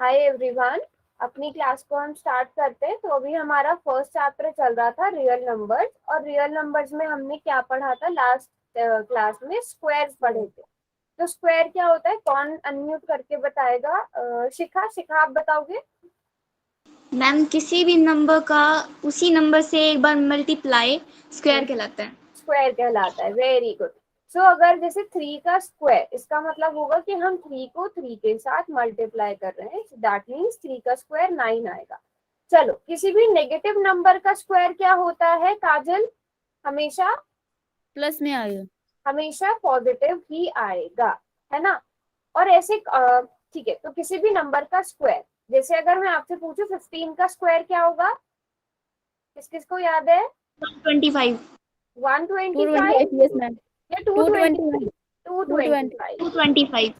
Hi everyone, अपनी class को हम स्टार्ट करते हैं। तो अभी हमारा फर्स्ट चैप्टर चल रहा था रियल नंबर्स, और रियल नंबर्स में हमने क्या पढ़ा था लास्ट क्लास में? स्क्वायर्स पढ़े थे। तो स्क्वायर क्या होता है, कौन अनम्यूट करके बताएगा? शिखा आप बताओगे? मैम किसी भी नंबर का उसी नंबर से एक बार मल्टीप्लाई स्क्वायर कहलाता है। स्क्वायर कहलाता है। Very good. सो अगर जैसे 3 का स्क्वायर, इसका मतलब होगा कि हम 3 को 3 के साथ मल्टीप्लाई कर रहे हैं। दैट मीन्स 3 का स्क्वायर 9 आएगा। चलो, किसी भी नेगेटिव नंबर का स्क्वायर क्या होता है काजल? हमेशा प्लस में आएगा, हमेशा पॉजिटिव ही आएगा, है ना? और ऐसे ठीक है, तो किसी भी नंबर का स्क्वायर, जैसे अगर मैं आपसे पूछूं 15 का स्क्वायर क्या होगा? किस किस को याद है? 125 125 यस मैम, या 225 225? 225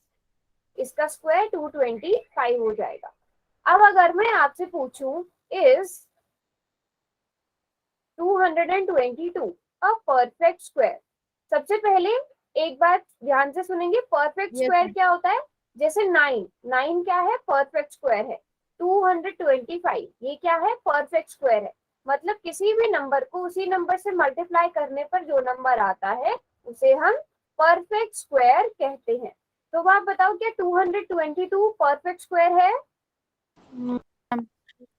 इसका स्क्वायर 225 हो जाएगा। अब अगर मैं आपसे पूछूं इज 222 अ परफेक्ट स्क्वायर? सबसे पहले एक बात ध्यान से सुनेंगे, परफेक्ट Yes, स्क्वायर ma'am. क्या होता है? जैसे 9 क्या है? परफेक्ट स्क्वायर है। 225 ये क्या है? परफेक्ट स्क्वायर है। मतलब किसी भी नंबर को उसी नंबर से मल्टीप्लाई करने पर जो नंबर आता है उसे हम परफेक्ट स्क्वायर कहते हैं। तो आप बताओ, क्या 222 परफेक्ट स्क्वायर है?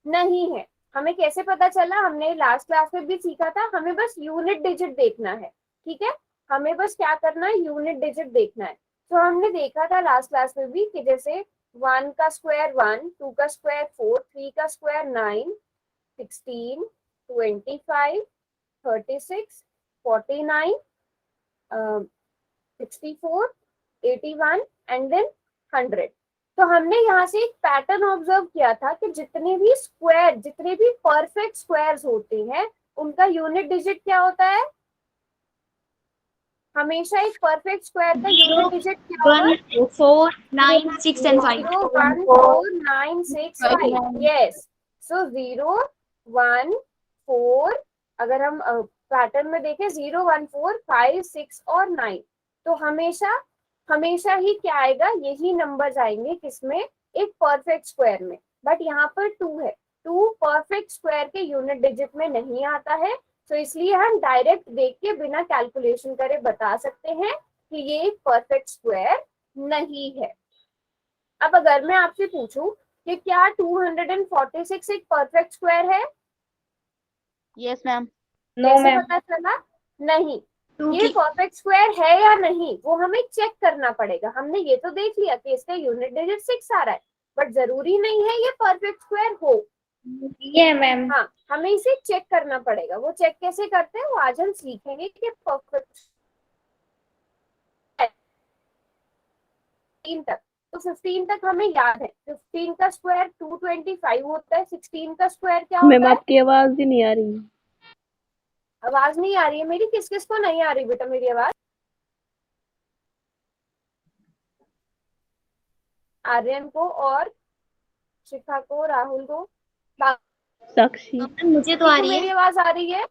नहीं है। हमें कैसे पता चला? हमने लास्ट क्लास में भी सीखा था, हमें बस यूनिट डिजिट देखना है। ठीक है, हमें बस क्या करना है? यूनिट डिजिट देखना है। तो हमने देखा था लास्ट क्लास में भी कि जैसे 1 का स्क्वायर 1, 2 का स्क्वायर 4, 3 का स्क्वायर 9, 16, 25, 36, 49, 64, 81 एंड देन 100। तो हमने यहाँ से एक पैटर्न ऑब्जर्व किया था कि जितने भी स्क्वायर, जितने भी परफेक्ट स्क्वायर्स होते हैं, उनका यूनिट डिजिट क्या होता है? हमेशा एक परफेक्ट स्क्वायर का यूनिट डिजिट क्या होगा? 1 4 9 6 and 5 0 1 4 9 6 5। यस, सो 0 1 4, अगर हम पैटर्न में देखें 0 1 4 5 6 और 9, तो हमेशा हमेशा ही क्या आएगा? यही नंबर्स आएंगे किसमें? एक परफेक्ट स्क्वायर में। बट यहाँ पर 2 है, 2 परफेक्ट स्क्वायर के यूनिट डिजिट में नहीं आता है। तो इसलिए हम डायरेक्ट देख के बिना कैलकुलेशन करे बता सकते हैं कि ये एक परफेक्ट स्क्वायर नहीं है। अब अगर मैं आपसे पूछूं कि क्या 246 एक परफेक्ट स्क्वायर है? Yes ma'am. कैसे पता चला? नहीं। ये परफेक्ट स्क्वायर है या नहीं वो हमें चेक करना पड़ेगा। हमने ये तो देख लिया कि इसका यूनिट डिजिट 6 आ रहा है, बट जरूरी नहीं है ये परफेक्ट स्क्वायर हो। ये मैम हाँ, हमें इसे चेक करना पड़ेगा। वो चेक कैसे करते हैं वो आज हम सीखेंगे कि परफेक्ट तक। तो 15 तक हमें याद है, 15 का स्क्वायर 225 होता है। 16 का स्क्वायर क्या मैम होता है? आपकी आवाज ही नहीं आ रही। आवाज नहीं आ रही है मेरी? किस किस को नहीं आ रही बेटा मेरी आवाज? आर्यन को, और शिखा को, राहुल को, साक्षी मुझे तो आ को रही मेरी है। आवाज आ रही है?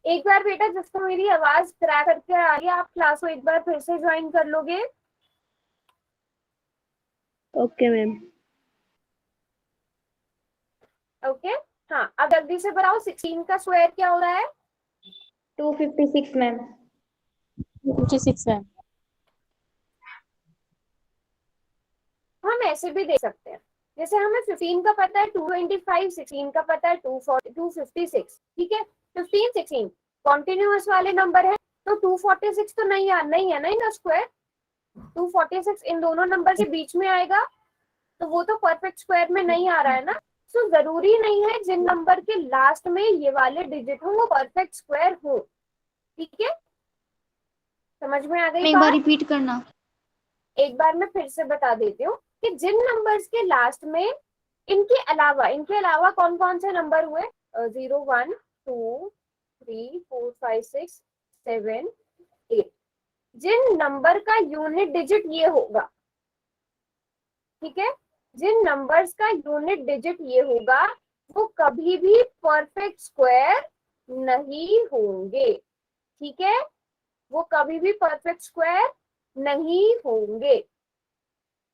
एक बार बेटा जिसको मेरी आवाज क्रैक करके आ रही है, आप क्लास को एक बार फिर से ज्वाइन कर लोगे? Okay ma'am. ओके, हाँ। अब जल्दी से बताओ 16 का स्क्वायर क्या हो रहा है? 256 मैम। 56 मैम। हम ऐसे भी दे सकते हैं, जैसे हमें 15 का पता है 225, 16 का पता है 240, 256। ठीक है, 15 16 कॉन्टिन्यूअस वाले नंबर है, तो 246 तो नहीं है ना इनका स्क्वायर। 246 इन दोनों नंबर के बीच में आएगा, तो वो तो परफेक्ट स्क्वायर में नहीं आ रहा है ना। सो जरूरी नहीं है जिन नंबर के लास्ट में ये वाले डिजिट हो वो परफेक्ट स्क्वायर हो। ठीक है, समझ में आ गई एक बार बात? रिपीट करना। एक बार मैं फिर से बता देती हूँ कि जिन नंबर्स के लास्ट में इनके अलावा कौन कौन से नंबर हुए? 0 1 2 3 4 5 6 7 8। जिन नंबर का यूनिट डिजिट ये होगा, ठीक है, जिन नंबर्स का यूनिट डिजिट ये होगा वो कभी भी परफेक्ट स्क्वायर नहीं होंगे। ठीक है, वो कभी भी परफेक्ट स्क्वायर नहीं होंगे।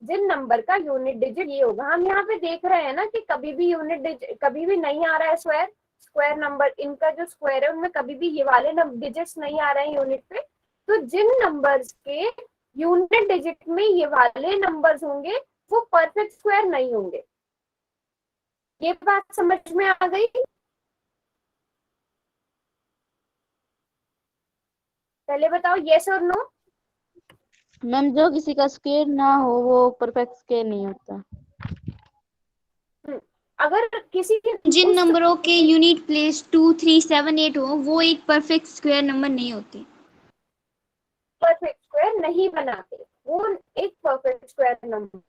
जिन नंबर का यूनिट डिजिट ये होगा। हम यहाँ पे देख रहे हैं ना कि कभी भी यूनिट डिजिट कभी भी नहीं आ रहा है स्क्वायर नंबर, इनका जो स्क्वायर है उनमें कभी भी ये वाले डिजिट्स नहीं आ रहे हैं यूनिट पे। तो जिन नंबर्स के यूनिट डिजिट में ये वाले नंबर्स होंगे वो परफेक्ट स्क्वायर नहीं होंगे। ये बात समझ में आ गई? पहले बताओ यस और नो। मैम जो किसी का स्क्वायर ना हो वो परफेक्ट स्क्वायर नहीं होता। अगर किसी के जिन उस नंबरों के यूनिट प्लेस 2, 3, 7, 8 हो वो एक परफेक्ट स्क्वायर नंबर नहीं होते। परफेक्ट स्क्वायर नहीं बनाते, वो एक perfect square number.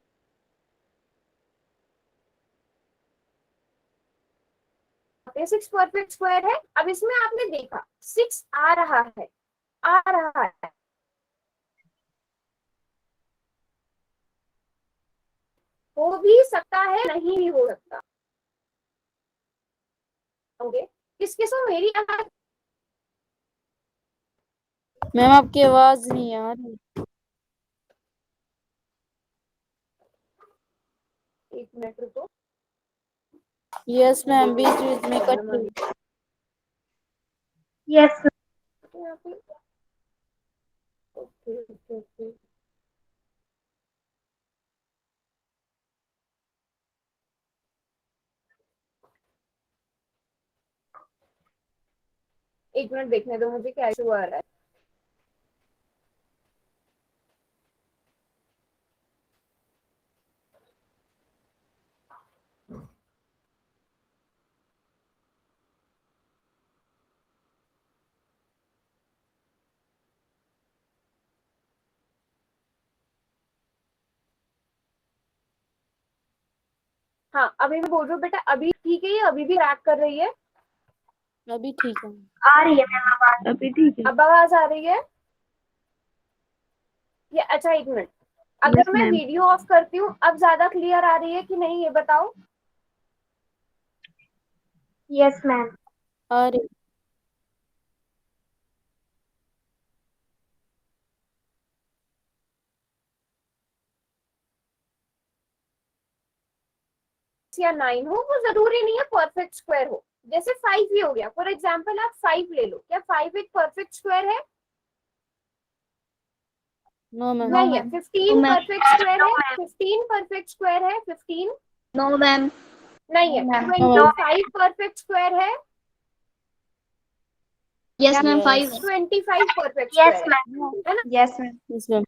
Six perfect square है। अब इसमें आपने देखा 6 आ रहा है, आ रहा है, हो भी सकता है नहीं भी हो सकता। होंगे किसके साथ मेरी आवाज? मैम आपकी आवाज नहीं आ रही। एक मिनट रुको। यस मैम बीच बीच में कट रही। यस यहाँ पे ओके ओके ओके। एक मिनट देखने दो मुझे क्या इशू आ रहा है। हाँ अभी मैं बोल रही हूँ बेटा, अभी ठीक है, ये अभी भी रैक कर रही है? अभी ठीक है। आ रही है मैम आवाज, अभी ठीक है। अब आवाज आ रही है? ये अच्छा एक मिनट, अगर यस मैं मैम। वीडियो ऑफ करती हूँ अब ज्यादा क्लियर आ रही है कि नहीं ये बताओ। Yes ma'am. आ रही। या 9 हो वो जरूरी नहीं है परफेक्ट स्क्वायर हो। जैसे 5 ही हो गया, फॉर एग्जाम्पल आप 5 ले लो, क्या 5 एक परफेक्ट स्क्वायर है? No ma'am. नहीं है। 15 मैम। परफेक्ट स्क्वायर है? 15 परफेक्ट स्क्वायर है? 15 नो मैम। नहीं है। मैम। 25 परफेक्ट स्क्वायर है? यस मैम 5 है। 25 परफेक्ट यस स्क्वायर मैम। है ना? Yes ma'am. Yes ma'am.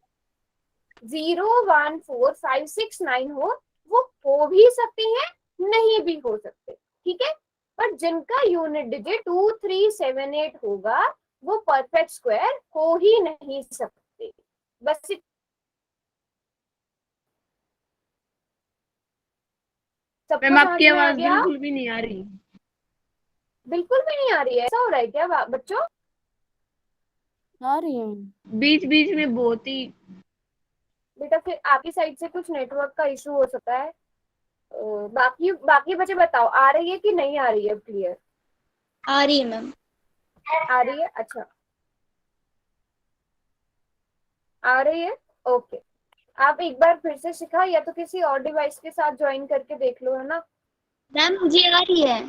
0 1 4 5 6 9 वो हो भी सकते हैं, नहीं भी हो सकते, ठीक है। पर जिनका यूनिट डिजिट 2 3 7 8 होगा वो परफेक्ट स्क्वायर हो ही नहीं सकते। बस सबको मैम समझ आपकी में आ आवाज गया? बिल्कुल भी नहीं आ रही। बिल्कुल भी नहीं आ रही है? ऐसा हो रहा है क्या बच्चों? आ रही है मैम। बीच बीच में बहुत ही। बेटा फिर आपकी साइड से कुछ नेटवर्क का इशू हो सकता है। बाकी बाकी बच्चे बताओ, आ रही है कि नहीं आ रही है? क्लियर आ रही है मैम। आ रही है? अच्छा आ रही है, ओके। आप एक बार फिर से सिखा, या तो किसी और डिवाइस के साथ ज्वाइन करके देख लो, है ना? मैम मुझे आ रही है।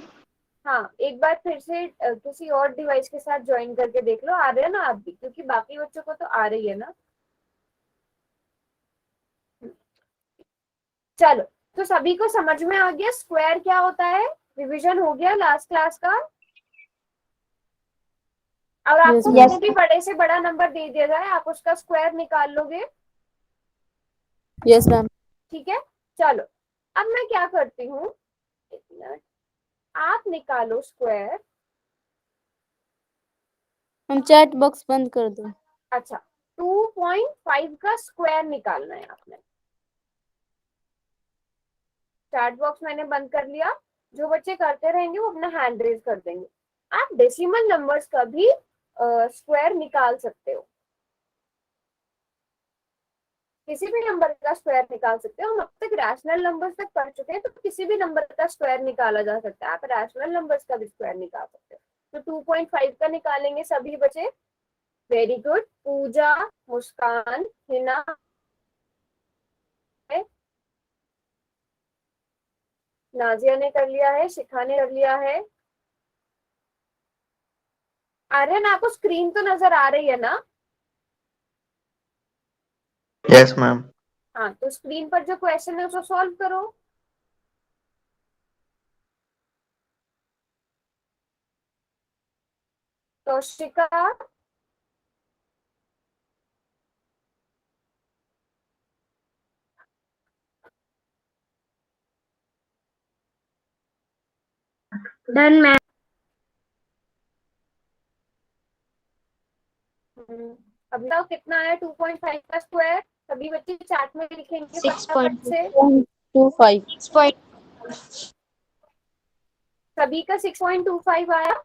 हाँ एक बार फिर से किसी और डिवाइस के साथ ज्वाइन करके देख लो, आ रहे हैं ना आप भी, क्योंकि बाकी बच्चों को तो आ रही है ना। चलो, तो सभी को समझ में आ गया स्क्वायर क्या होता है, रिवीजन हो गया लास्ट क्लास का। और यस आपको मैम। कोई भी बड़े से बड़ा नंबर दे दिया जाए आप उसका स्क्वायर निकाल लोगे, यस मैम। ठीक है। चलो अब मैं क्या करती हूँ, एक मिनट, आप निकालो स्क्वायर। हम चैट बॉक्स बंद कर दो। अच्छा 2.5 का स्क्वायर निकालना है आपने। चैट बॉक्स मैंने बंद कर लिया। जो बच्चे करते रहेंगे वो अपना हैंड रेज कर देंगे। आप डेसिमल नंबर्स का भी स्क्वायर निकाल सकते हो, किसी भी नंबर का स्क्वायर निकाल सकते हो। हम अब तक रैशनल नंबर्स तक पढ़ चुके हैं, तो किसी भी नंबर का स्क्वायर निकाला जा सकता है। आप रैशनल नंबर्स का भी स्क्वायर निकाल सकते हो। तो 2.5 का निकालेंगे सभी बच्चे। Very good. पूजा, मुस्कान, हिना, नाजिया ने कर लिया है, शिखा ने कर लिया है। आर्यन आपको स्क्रीन तो नजर आ रही है ना? Yes ma'am. हाँ, तो स्क्रीन पर जो क्वेश्चन है उसको सॉल्व करो। Kaushika, done ma'am. अब बताओ कितना आया 2.5 का स्क्वायर? सभी बच्चे चार्ट में लिखेंगे फटाफट 6.25। से। 25। सभी का 6.25 आया।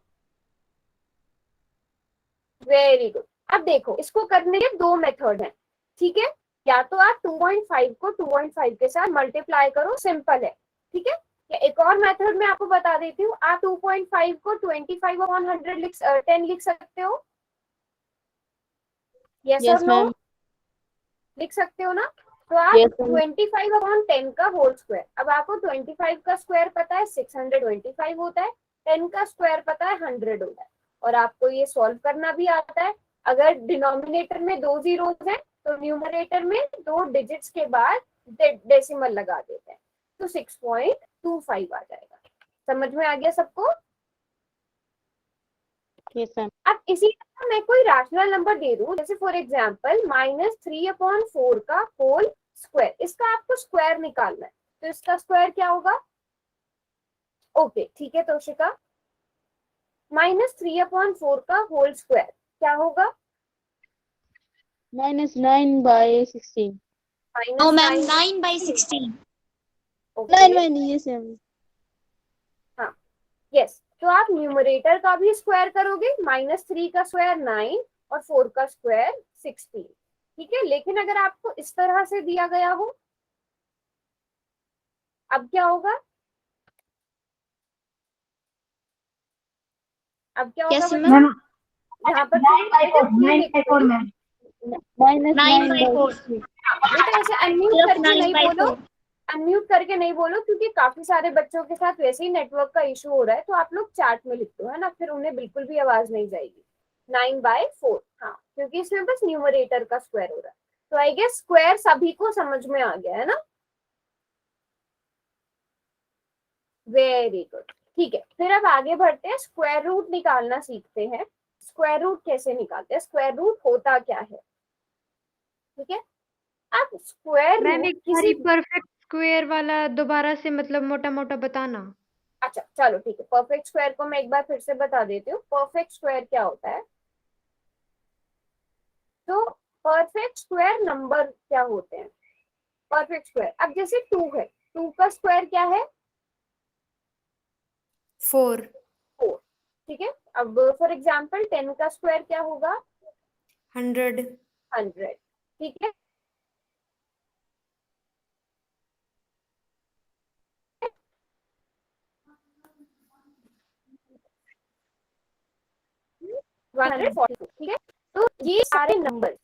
Very good. अब देखो, इसको करने के दो मेथड हैं, ठीक है? या तो आप 2.5 को 2.5 के साथ मल्टीप्लाई करो, सिंपल है, ठीक है? या एक और मेथड मैं आपको बता देती हूँ, आप 2.5 को 25/100 लिख सकते हो। यस और यस नो? मैम। लिख सकते हो ना? तो आप यस मैम। 25/10 का होल स्क्वायर, अब आपको 25 का स्क्वायर पता है 625 होता है, 10 का स्क्वायर पता है 100 होता है, और आपको ये सॉल्व करना भी आता है। अगर डिनोमिनेटर में दो जीरोस हैं तो न्यूमरेटर में दो डिजिट्स के बाद डेसिमल लगा देते हैं, तो 6.25 आ जाएगा। समझ में आ गया सबको? Yes ma'am. अब इसी तरह मैं कोई रैशनल नंबर दे दूं, जैसे फॉर एग्जांपल -3/4 का होल स्क्वायर, इसका आपको स्क्वायर निकालना है, तो इसका स्क्वायर क्या होगा? ओके, ठीक है तोशिका, -3/4 का होल स्क्वायर क्या होगा? -9/16। No ma'am, -9। 9/16। Okay, yes ma'am. हाँ, यस। तो आप न्यूमरेटर का भी स्क्वायर करोगे, -3 का स्क्वायर 9 और 4 का स्क्वायर 16, ठीक है? लेकिन अगर आपको इस तरह से दिया गया हो, अब क्या होगा? अब क्या होगा कैसे बच्चों? मैम? यहाँ पर बेटा ये देखो, -9/4। बेटा ऐसे अनम्यूट सिर्फ करके नहीं बोलो, 9/4। अनम्यूट करके नहीं बोलो, क्योंकि काफी सारे बच्चों के साथ वैसे ही नेटवर्क का इशू हो रहा है, तो आप लोग चार्ट में लिख दो, है ना? फिर उन्हें बिल्कुल भी आवाज नहीं जाएगी। 9/4, हाँ, क्योंकि इसमें बस न्यूमरेटर का स्क्वायर हो रहा है। तो आई गेस स्क्वायर सभी को समझ में आ गया है ना? वेरी गुड, ठीक है। फिर अब आगे बढ़ते हैं, स्क्वायर रूट निकालना सीखते हैं। स्क्वायर रूट कैसे निकालते हैं, स्क्वायर रूट होता क्या है, ठीक है? अब स्क्वायर मैम रूट एक किसी, बारी परफेक्ट स्क्वायर वाला दोबारा से मतलब मोटा मोटा बताना। अच्छा चलो ठीक है, परफेक्ट स्क्वायर को मैं एक बार फिर से बता देती हूँ। परफेक्ट स्क्वायर क्या होता है? तो परफेक्ट स्क्वायर नंबर क्या होते हैं? परफेक्ट स्क्वायर, अब जैसे 2 है, 2 का स्क्वायर क्या है? 4 4, ठीक है? अब फॉर एग्जांपल 10 का स्क्वायर क्या होगा? 100 100, ठीक है? वन 142, ठीक है? तो ये सारे नंबर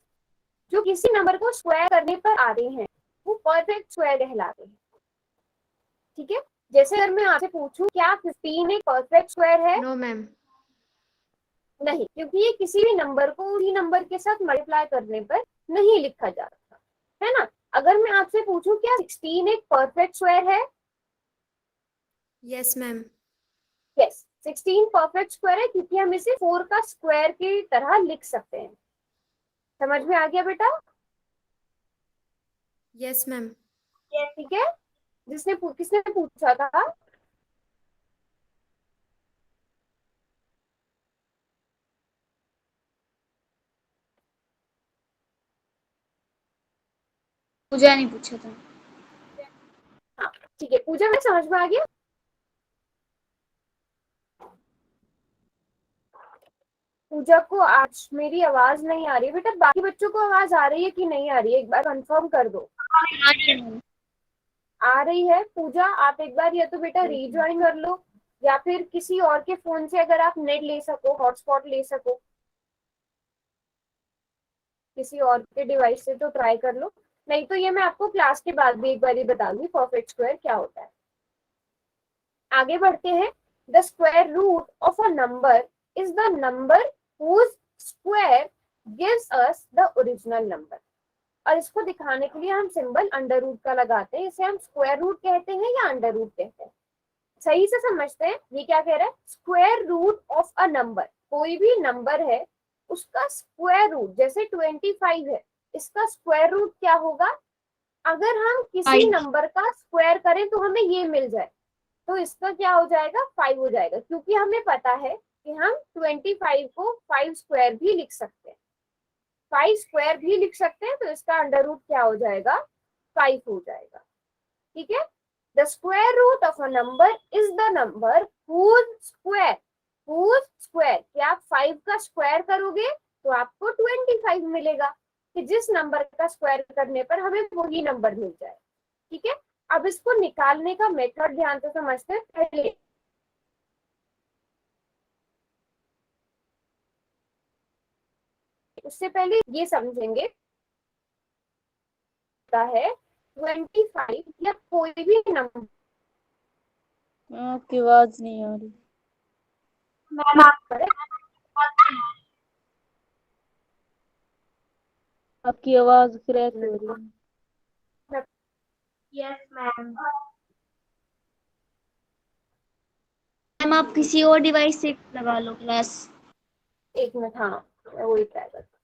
जो किसी नंबर को स्क्वायर करने पर आ रहे हैं वो परफेक्ट स्क्वायर कहलाते हैं, ठीक है? जैसे अगर मैं आपसे पूछूं क्या 15 एक परफेक्ट स्क्वायर है? No ma'am. नहीं, क्योंकि ये किसी भी नंबर को उसी नंबर के साथ मल्टीप्लाई करने पर नहीं लिखा जा सकता, है ना? अगर मैं आपसे पूछूं क्या 16 एक परफेक्ट स्क्वायर है? Yes ma'am yes, 16 perfect square है, क्योंकि हम इसे 4 का स्क्वायर की तरह लिख सकते हैं। समझ में आ गया बेटा? यस मैम ठीक है, किसने पूछा था? पूजा ने पूछा था। हाँ, ठीक है, पूजा में समझ में आ गया? पूजा को आज मेरी आवाज नहीं आ रही है बेटा, बाकी बच्चों को आवाज आ रही है कि नहीं आ रही है? एक बार कंफर्म कर दो। आ रही है पूजा, आप एक बार या तो बेटा रीज्वाइन कर लो, या फिर किसी और के फोन से अगर आप नेट ले सको, हॉटस्पॉट ले सको किसी और के डिवाइस से, तो ट्राई कर लो। नहीं तो ये मैं आपको क्लास के बाद भी एक बार ही बता दूंगी परफेक्ट स्क्वायर क्या होता है। आगे बढ़ते हैं। The square root of a number is the number whose square gives us the original number. और इसको दिखाने के लिए हम सिंबल अंडर रूट का लगाते हैं। इसे हम स्क्वायर रूट कहते हैं या अंडर रूट कहते हैं? सही से समझते हैं। ये क्या कह रहा है? Square root of a number, कोई भी नंबर है उसका स्क्वायर रूट, जैसे 25 है, इसका स्क्वायर रूट क्या होगा? अगर हम किसी 5। नंबर का स्क्वायर करें तो हमें ये मिल जाए, तो इसका क्या हो जाएगा? 5 हो जाएगा, क्योंकि हमें पता है कि हम 25 को 5 स्क्वायर भी लिख सकते हैं, 5 स्क्वायर भी लिख सकते हैं, तो इसका अंडर रूट क्या हो जाएगा? 5 हो जाएगा। ठीक है। The square root of a number is the number whose square, कि आप 5 का स्क्वायर करोगे तो आपको 25 मिलेगा, कि जिस नंबर का स्क्वायर करने पर हमें वही नंबर मिल जाए। ठीक है। अब इसको निकालने का मेथड ध्यान से समझते हैं। पहले उससे पहले ये समझेंगे है 25 या कोई भी नंबर। आपकी आवाज नहीं आ रही। आपकी आवाज क्रैक हो रही है। Yes ma'am. मैम आप किसी और डिवाइस से लगा लो क्लास। एक मिनट, हाँ मैं वही ट्राई करता हूँ।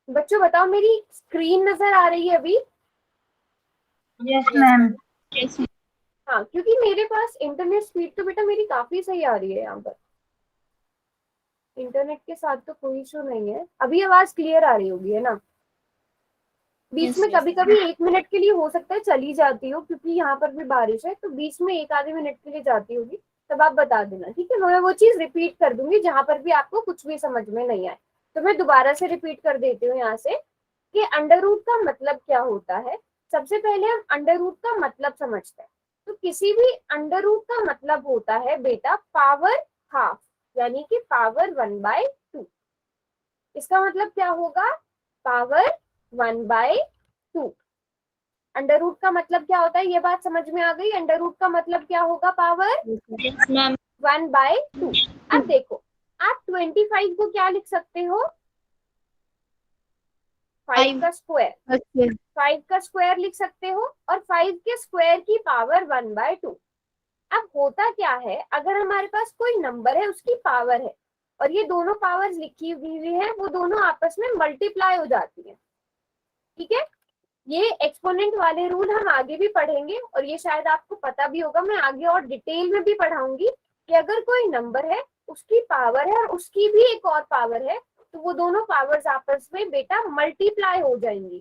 बच्चों बताओ, मेरी स्क्रीन नजर आ रही है अभी? Yes ma'am. हाँ, क्योंकि मेरे पास इंटरनेट स्पीड तो बेटा मेरी काफी सही आ रही है यहाँ पर, इंटरनेट के साथ तो कोई इशू नहीं है। अभी आवाज क्लियर आ रही होगी, है ना? बीच में कभी कभी 1 मिनट के लिए हो सकता है चली जाती हो, क्योंकि यहाँ पर भी बारिश है, तो बीच में 1 आधे मिनट के लिए जाती होगी, तब आप बता देना। ठीक है, मैं वो चीज रिपीट कर दूंगी जहां पर भी आपको कुछ भी समझ में नहीं आए। तो मैं दोबारा से रिपीट कर देती हूँ यहाँ से कि अंडर रूट का मतलब क्या होता है। सबसे पहले हम अंडर रूट का मतलब समझते हैं। तो किसी भी अंडर रूट का मतलब होता है बेटा पावर हाफ, यानी कि पावर 1/2। इसका मतलब क्या होगा? पावर 1/2। अंडर रूट का मतलब क्या होता है, ये बात समझ में आ गई? अंडर रूट का मतलब क्या होगा? Power yes ma'am. 1/2। अब देखो, आप 25 को क्या लिख सकते हो? 5 का स्क्वायर, 5 का स्क्वायर लिख सकते हो, और 5 के स्क्वायर की पावर 1/2। अब होता क्या है, अगर हमारे पास कोई नंबर है, उसकी पावर है, और ये दोनों पावर्स लिखी हुई है, वो दोनों आपस में मल्टीप्लाई हो जाती है। ठीक है। ये एक्सपोनेंट वाले रूल हम आगे भी पढ़ेंगे, और ये शायद आपको पता भी होगा, मैं आगे और डिटेल में भी पढ़ाऊंगी कि अगर कोई नंबर है, उसकी पावर है और उसकी भी एक और पावर है, तो वो दोनों पावर्स आपस में बेटा मल्टीप्लाई हो जाएंगी।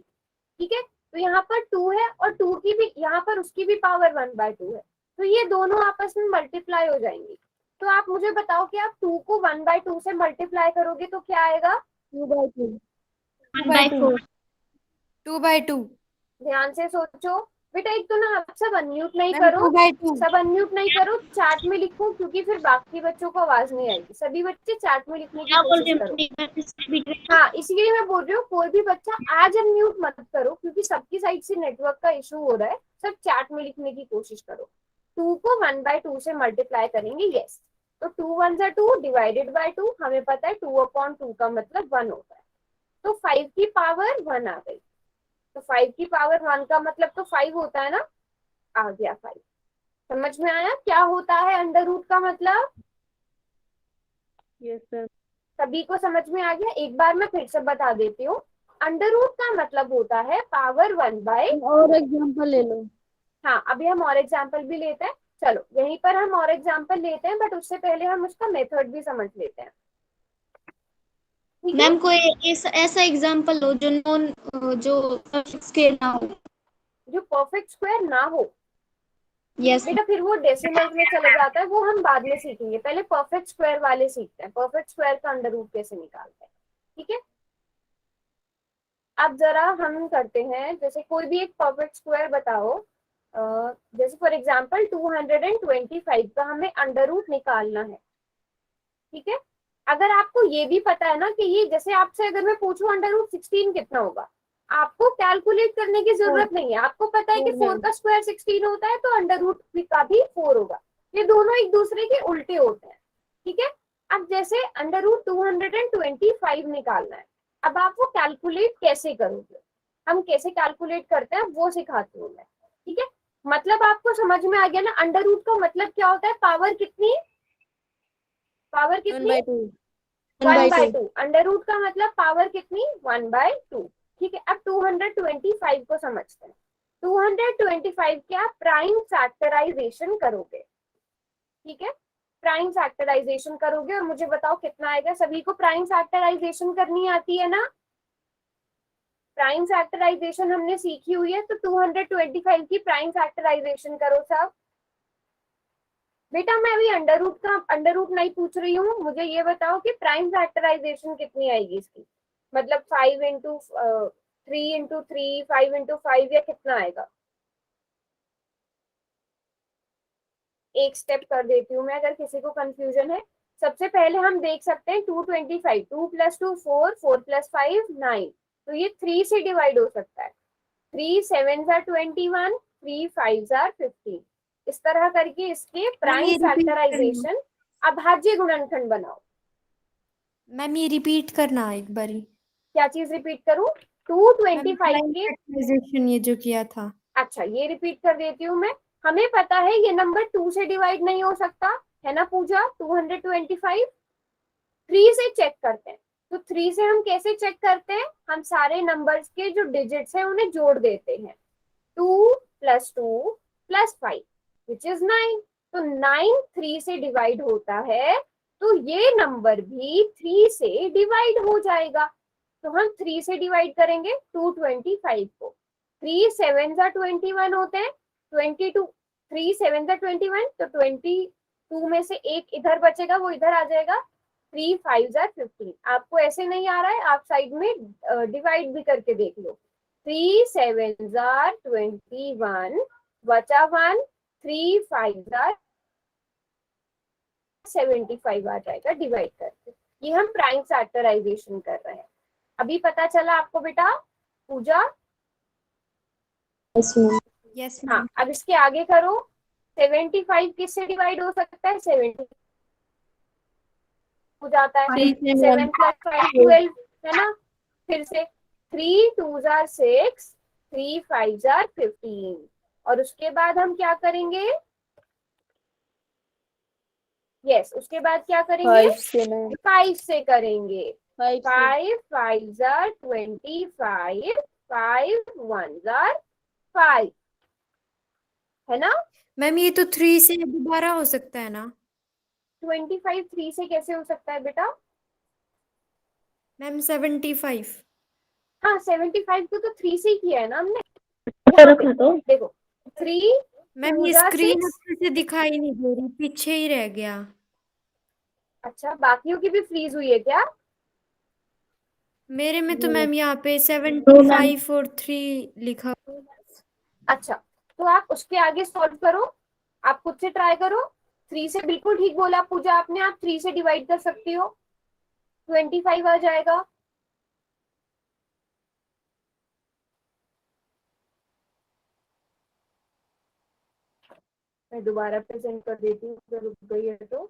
ठीक है। तो यहाँ पर 2 है और 2 की भी, यहाँ पर उसकी भी पावर 1/2 है, तो ये दोनों आपस में मल्टीप्लाई हो जाएंगी। तो आप मुझे बताओ कि आप 2 को 1/2 से मल्टीप्लाई करोगे तो क्या आएगा? 2/2। 1/4। 2/2। ध्यान से सोचो बेटा। एक तो ना आप सब अनम्यूट नहीं मैम करो, 2/2। सब अनम्यूट नहीं करो, चैट में लिखो, क्योंकि फिर बाकी बच्चों को आवाज नहीं आएगी। सभी बच्चे चैट में लिखने की क्या बोल कोशिश रहे करो। हैं? हाँ, इसीलिए मैं बोल रही हूँ, कोई भी बच्चा आज अनम्यूट मत करो, क्योंकि सबकी साइड से नेटवर्क का इशू हो रहा है। सब चैट में लिखने की कोशिश करो। 2 को 1/2 से मल्टीप्लाई करेंगे, यस। तो 2 1 2 डिवाइडेड बाय 2, हमें पता है 2/2 का मतलब 1 होता है। तो 5 की पावर 1 आ गई। तो 5 की पावर 1 का मतलब तो 5 होता है ना? आ गया 5। समझ में आया क्या होता है अंडर रूट का मतलब? Yes sir. सभी को समझ में आ गया? एक बार मैं फिर से बता देती हूँ। अंडर रूट का मतलब होता है पावर 1/। और एग्जांपल ले लो। हाँ, अभी हम और एग्जाम्पल भी लेते हैं। चलो यहीं पर हम और एग्जाम्पल लेते हैं, बट उससे पहले हम उसका मेथड भी समझ लेते हैं। ठीक है। मैम कोई ऐसा एग्जांपल लो जो जो परफेक्ट स्केल ना हो। जो परफेक्ट स्क्वायर ना हो यस। बेटा, फिर वो डेसिमल्स में चले जाता है, वो हम बाद में सीखेंगे। पहले परफेक्ट स्क्वायर वाले सीखते हैं। परफेक्ट स्क्वायर का अंडर रूट कैसे निकालते हैं। ठीक है। अब जरा हम करते हैं, जैसे कोई भी एक परफेक्ट स्क्वायर बताओ। जैसे फॉर एग्जांपल 225 का हमें अंडर रूट निकालना है। ठीक है। अगर आपको ये भी पता है ना कि ये, जैसे आपसे अगर मैं पूछूं अंडर रूट 16 कितना होगा, आपको कैलकुलेट करने की जरूरत नहीं है। आपको पता है कि 4 का स्क्वायर 16 होता है, तो अंडर रूट का भी 4 होगा। ये दोनों एक दूसरे के उल्टे होते हैं। ठीक है। अब जैसे अंडर रूट 225 निकालना है, अब आप वो कैलकुलेट कैसे करोगे, हम कैसे कैलकुलेट करते हैं वो सिखाती हूँ मैं। ठीक है। मतलब आपको समझ में आ गया ना, अंडर रूट का मतलब क्या होता है, पावर कितनी, पावर कितनी, 1/2। अंडर रूट का मतलब पावर कितनी, 1/2। ठीक है। अब 225 को समझते हैं। 225 के आप प्राइम फैक्टराइजेशन करोगे। ठीक है। प्राइम फैक्टराइजेशन करोगे और मुझे बताओ कितना आएगा। सभी को प्राइम फैक्टराइजेशन करनी आती है ना, प्राइम फैक्टराइजेशन हमने सीखी हुई है। तो 225 की प्राइम फैक्टराइजेशन करो सब। बेटा मैं अभी अंडर रूट नहीं पूछ रही हूँ, मुझे ये बताओ कि प्राइम फैक्टराइजेशन कितनी आएगी इसकी, मतलब 5 इंटू 3 इंटू 3, 5 इंटू 5, या कितना आएगा। एक स्टेप कर देती हूँ मैं, अगर किसी को कंफ्यूजन है। सबसे पहले हम देख सकते हैं 225, 2 + 2 4, 4 + 5 9, तो ये 3 से डिवाइड हो सकता है। 3 7 are 21, 3 5 are 15। इस तरह करके इसके प्राइम ये repeat फैक्टराइजेशन, अभाज्य गुणनखंड बनाओ। मैम ये रिपीट करना एक बारी। क्या चीज रिपीट करूं, 225 के, फैक्टराइजेशन ये जो किया था। अच्छा ये रिपीट कर देती हूँ मैं। हमें पता है ये नंबर 2 से डिवाइड नहीं हो सकता है ना पूजा, 225। 3 से चेक करते हैं। तो 3 से हम कैसे चेक करते हैं, हम सारे नंबर्स के जो डिजिट्स हैं उन्हें जोड़ देते हैं। 2 + 2 + 5 विच इज 9। तो 9 3 से डिवाइड होता है, तो ये नंबर भी 3 से डिवाइड हो जाएगा। तो हम 3 से डिवाइड करेंगे 225 को। 3 7 are 21 होते हैं, 22, 3 7 are 21, तो 22 में से एक इधर बचेगा, वो इधर आ जाएगा। 3 5 are 15। आपको ऐसे नहीं आ रहा है, आप साइड में डिवाइड भी करके देख लो। 3 7 are 21, बचा 1, 3 5 are 75 आ जाएगा डिवाइड करके। ये हम प्राइम फैक्टराइजेशन कर रहे हैं। अभी पता चला आपको बेटा पूजा। यस हाँ मैम। अब इसके आगे करो। 75 किससे डिवाइड हो सकता है, 70 हो जाता है। 7 + 5 12 है ना। फिर से 3 2s are 6, 3 5s are 15। और उसके बाद हम क्या करेंगे, यस उसके बाद क्या करेंगे, 5 से करेंगे। 5 5s are 25, 5 1s are 5, है ना। मैम ये तो 3 से दोबारा हो सकता है ना। 25 3 से कैसे हो सकता है बेटा, मैम 75। हाँ 75 को तो 3 से ही किया है ना हमने। यहाँ पे देखो 3 मैम ये 2s are स्क्रीन 6। अच्छे से दिखाई नहीं दे रही, पीछे ही रह गया। अच्छा बाकियों की भी फ्रीज हुई है क्या, मेरे में तो मैम यहाँ पे 75 और 3 लिखा। अच्छा तो आप उसके आगे सॉल्व करो, आप खुद से ट्राई करो। 3 से बिल्कुल ठीक बोला पूजा आपने, आप 3 से डिवाइड कर सकती हो, 25 आ जाएगा। मैं दोबारा प्रेजेंट कर देती हूँ अगर रुक गई है तो।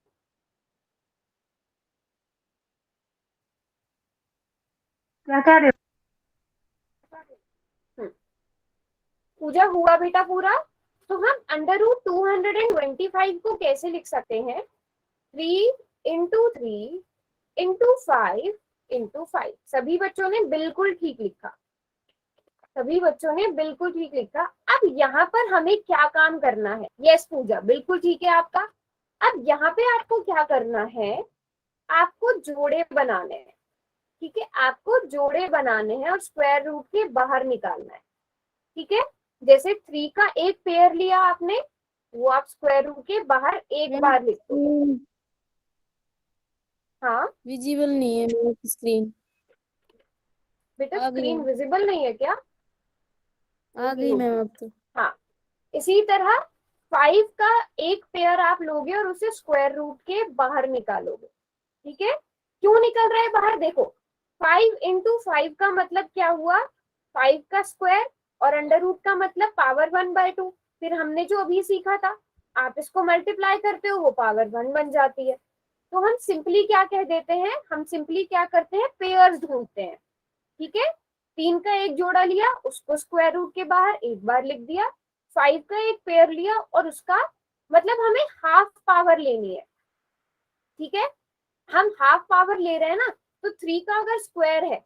क्या कह रहे पूजा हुआ बेटा पूरा। तो हम अंडर रूट 225 को कैसे लिख सकते हैं, 3 इंटू 3 इंटू 5 इंटू 5। सभी बच्चों ने बिल्कुल ठीक लिखा, सभी बच्चों ने बिल्कुल ठीक लिखा। अब यहाँ पर हमें क्या काम करना है, यस पूजा बिल्कुल ठीक है आपका। अब यहाँ पे आपको क्या करना है, आपको जोड़े बनाने हैं। ठीक है, आपको जोड़े बनाने हैं और स्क्वायर रूट के बाहर निकालना है। ठीक है, जैसे 3 का एक पेयर लिया आपने, वो आप स्क्वायर रूट के बाहर एक बार लिख दो। हाँ विजिबल नहीं है मेरी स्क्रीन। बेटा आ गई स्क्रीन मैम। विजिबल नहीं है क्या? आ गई मैम अब तो। हाँ, इसी तरह 5 का एक पेयर आप लोगे और उसे स्क्वायर रूट के बाहर निकालोगे। ठीक है, क्यों निकल रहा है बाहर? देखो 5 इंटू 5 का मतलब क्या हुआ? 5 का स्क्वायर, और अंडर रूट का मतलब पावर 1/2। फिर हमने जो अभी सीखा था, आप इसको मल्टीप्लाई करते हो वो पावर 1 बन जाती है। तो हम सिंपली क्या कह देते हैं, हम सिंपली क्या करते हैं, पेयर्स ढूंढते हैं। ठीक है, 3 का एक जोड़ा लिया, उसको स्क्वायर रूट के बाहर एक बार लिख दिया। 5 का एक पेयर लिया और उसका मतलब हमें हाफ पावर लेनी है। ठीक है, हम हाफ पावर ले रहे हैं ना, तो 3 का अगर स्क्वायर है,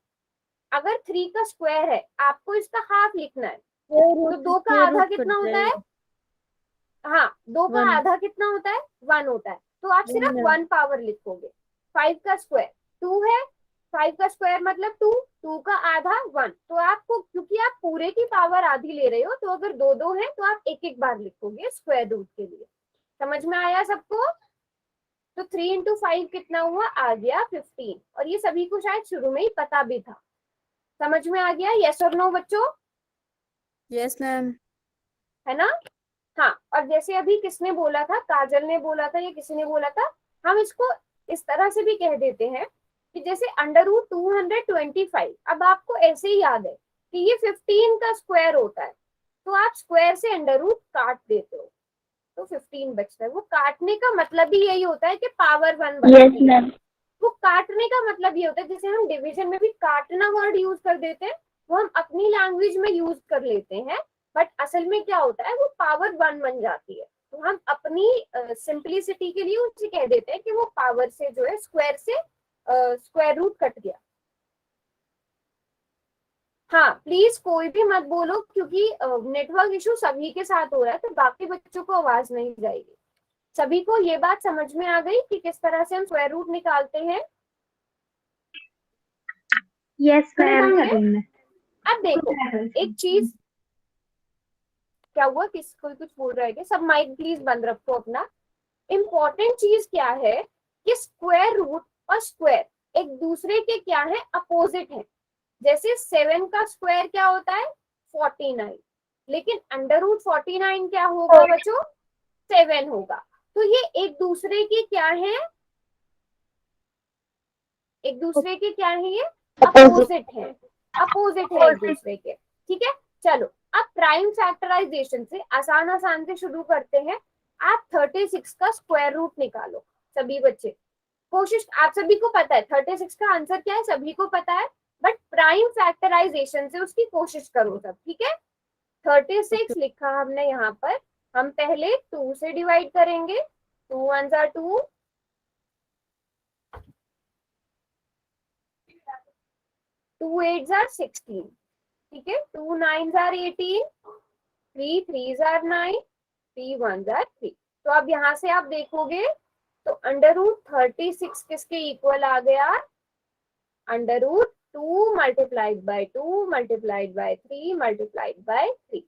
अगर 3 का स्क्वायर है, आपको इसका हाफ लिखना है। तो 2 का स्क्वायर आधा रूट कट कितना होता है? जाएगा। हाँ, 2 का 1। आधा कितना होता है? 1 होता है। तो आप सिर्फ 1 1 पावर लिखोगे। 5 का स्क्वायर 2 है, 5 का स्क्वायर मतलब 2, 2 का आधा 1। तो आपको, क्योंकि आप पूरे की पावर आधी ले रहे हो, तो अगर 2 है तो आप एक एक बार लिखोगे स्क्वायर रूट के लिए। समझ में आया सबको? तो 3 इंटू 5 कितना हुआ? आ गया 15। और ये सभी को शायद शुरू में ही पता भी था। समझ में आ गया? यस और नो बच्चों? Yes ma'am. है ना? हाँ, और जैसे अभी किसने बोला था, काजल ने बोला था या किसी ने बोला था, हम इसको इस तरह से भी कह देते हैं कि जैसे अंडर रूट 225, अब आपको ऐसे ही याद है कि ये 15 का स्क्वायर होता है, तो आप स्क्वायर से अंडर रूट काट देते हो तो 15 बचता है। वो काटने का मतलब ही यही होता है कि पावर 1 बचती है। वो काटने का मतलब ये होता है, जैसे हम डिवीजन में भी काटना वर्ड यूज कर देते हैं, वो हम अपनी लैंग्वेज में यूज कर लेते हैं, बट असल में क्या होता है, वो पावर 1 बन जाती है। तो हम अपनी सिंपलिसिटी के लिए उसे कह देते हैं कि वो पावर से जो है, स्क्वायर से स्क्वायर रूट कट गया। हाँ, प्लीज कोई भी मत बोलो, क्योंकि नेटवर्क इशू सभी के साथ हो रहा है, तो बाकी बच्चों को आवाज नहीं जाएगी। सभी को ये बात समझ में आ गई कि किस तरह से हम स्क्वायर रूट निकालते हैं? Yes ma'am. अब देखो एक चीज, क्या हुआ, किस कोई कुछ बोल रहा है क्या? सब माइक प्लीज बंद रखो अपना। इम्पोर्टेंट चीज क्या है कि स्क्वायर रूट और स्क्वायर एक दूसरे के क्या है, अपोजिट है। जैसे 7 का स्क्वायर क्या होता है? 49। लेकिन अंडर रूट 49 क्या होगा बच्चों? 7 होगा। तो ये एक दूसरे के क्या है, एक दूसरे के क्या है, ये अपोजिट है, अपोजिट है एक दूसरे के। ठीक है, चलो अब प्राइम फैक्टराइजेशन से आसान आसान से शुरू करते हैं। आप 36 का स्क्वायर रूट निकालो सभी बच्चे। कोशिश, आप सभी को पता है 36 का आंसर क्या है, सभी को पता है, बट प्राइम फैक्टराइजेशन से उसकी कोशिश करो सब। ठीक है, 36 लिखा हमने यहाँ पर। हम पहले 2 से डिवाइड करेंगे। 2 1 are 2, 2 8 are 16। ठीक है, 2 9 are 18, 3 3 are 9, 3 1 are 3। तो अब यहाँ से आप देखोगे तो अंडर रूट 36 किसके इक्वल आ गया? Under root 2 multiplied by 2 multiplied by 3 multiplied by 3।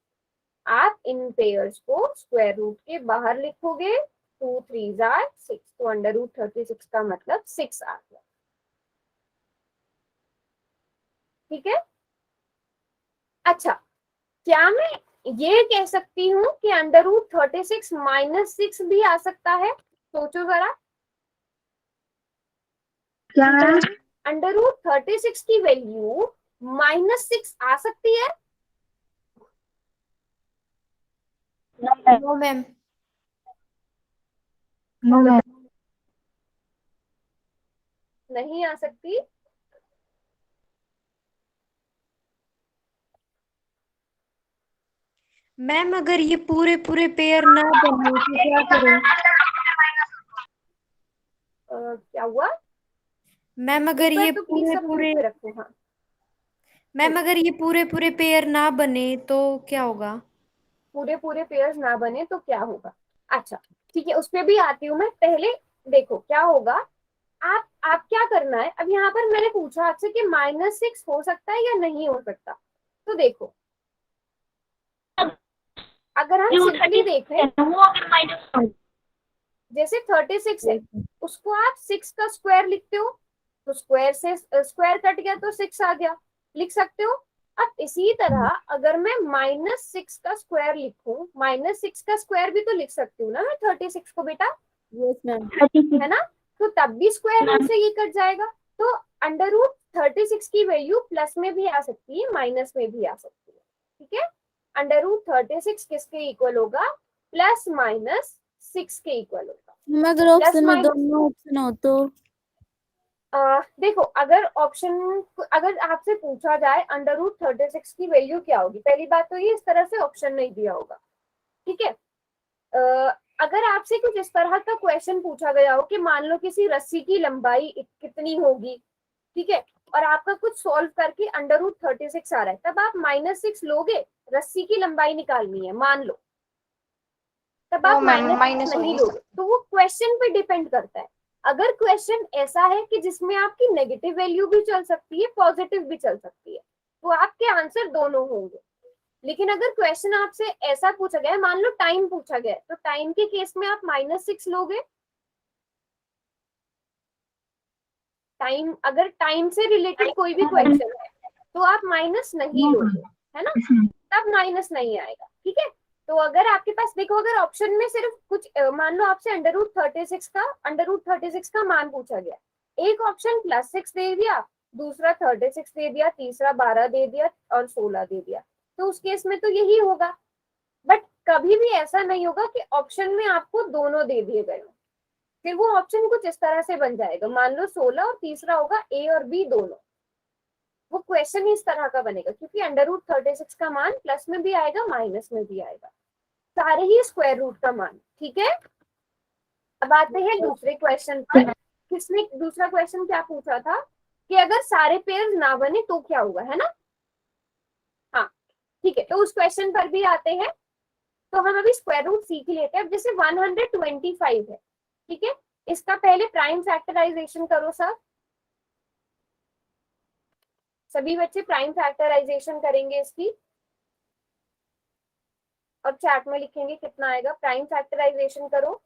आप इन पेयर्स को स्क्वायर रूट के बाहर लिखोगे। 2 3 are 6, तो अंडर रूट 36 का मतलब 6 आ गया। ठीक है, अच्छा, क्या मैं ये कह सकती हूँ कि अंडर रूट 36 माइनस 6 भी आ सकता है? सोचो जरा, क्या? अंडर रूट 36 की वैल्यू -6 आ सकती है? No ma'am. No ma'am. नहीं आ सकती। मैम अगर ये पूरे पूरे पेयर ना बने तो क्या करें? क्या हुआ? मैम अगर एक बार ये तो प्लीज पूरे सब पूरे म्यूट पे रखो। हाँ, मैम अगर ये पूरे पूरे पेयर ना बने तो क्या होगा? पूरे पूरे पेयर्स ना बने तो क्या होगा? अच्छा, ठीक है, उस पर भी आती हूँ मैं। पहले देखो क्या होगा। आप क्या करना है, अब यहाँ पर मैंने पूछा आपसे कि -6 हो सकता है या नहीं हो सकता। तो देखो, अगर हम सिंपली देखें, जैसे 36 है, उसको आप 6 का स्क्वायर लिखते हो, तो स्क्वायर से स्क्वायर कट गया तो 6 आ गया। लिख सकते हो। अब इसी तरह अगर मैं -6 का स्क्वायर लिखूं, -6 का स्क्वायर भी तो लिख सकती हूँ ना मैं 36 को बेटा, यस मैम। 36 है ना। तो तब भी स्क्वायर रूट से ये कट जाएगा। तो √36 की वैल्यू प्लस में भी आ सकती है, माइनस में भी आ सकती है, ठीक है। √36 किसके इक्वल होगा, +-6 के इक्वल होगा। मैम अगर प्लस ऑप्शन में माइनस, दोनों ऑप्शन हो तो? देखो अगर आपसे पूछा जाए √36 की वैल्यू क्या होगी, पहली बात तो ये इस तरह से ऑप्शन नहीं दिया होगा, ठीक है। अगर आपसे कुछ इस तरह का क्वेश्चन पूछा गया हो कि मान लो किसी रस्सी की लंबाई कितनी होगी, ठीक है, और आपका कुछ सॉल्व करके √36 आ रहा है, तब आप -6 लोगे, रस्सी की लंबाई निकालनी है मान लो, तब आप माइनस नहीं लोगे। तो वो क्वेश्चन पे डिपेंड करता है। अगर क्वेश्चन ऐसा है कि जिसमें आपकी नेगेटिव वैल्यू भी चल सकती है, पॉजिटिव भी चल सकती है, तो आपके आंसर दोनों होंगे। लेकिन अगर क्वेश्चन आपसे ऐसा पूछा गया है, मान लो टाइम पूछा गया है, तो टाइम के केस में आप -6 लोगे। टाइम, अगर टाइम से रिलेटेड कोई भी क्वेश्चन है तो आप माइनस नहीं लोगे, है ना, तब माइनस नहीं आएगा, ठीक है। तो अगर आपके पास देखो, अगर ऑप्शन में सिर्फ कुछ मान लो आपसे √36 का मान पूछा गया, एक ऑप्शन +6 दे दिया, दूसरा 36 दे दिया, तीसरा 12 दे दिया और 16 दे दिया, तो उस केस में तो यही होगा। बट कभी भी ऐसा नहीं होगा कि ऑप्शन में आपको दोनों दे दिए गए हो, फिर वो ऑप्शन कुछ इस तरह से बन जाएगा, मान लो 16 और तीसरा होगा ए और बी दोनों, वो क्वेश्चन ही इस तरह का बनेगा, क्योंकि √36 का मान प्लस में भी आएगा, माइनस में भी आएगा, सारे ही स्क्वायर रूट का मान, ठीक है। अब आते हैं दूसरे क्वेश्चन पर। किसने दूसरा क्वेश्चन क्या पूछा था कि अगर सारे पेयर ना बने तो क्या होगा, है ना। हाँ ठीक है, तो उस क्वेश्चन पर भी आते हैं। तो हम अभी स्क्वायर रूट सीख लेते हैं। अब जैसे 125 है, ठीक है, इसका पहले प्राइम फैक्टराइजेशन करो सर, सभी बच्चे प्राइम फैक्टराइजेशन करेंगे इसकी, और चैट में लिखेंगे कितना आएगा। प्राइम फैक्टराइजेशन करो।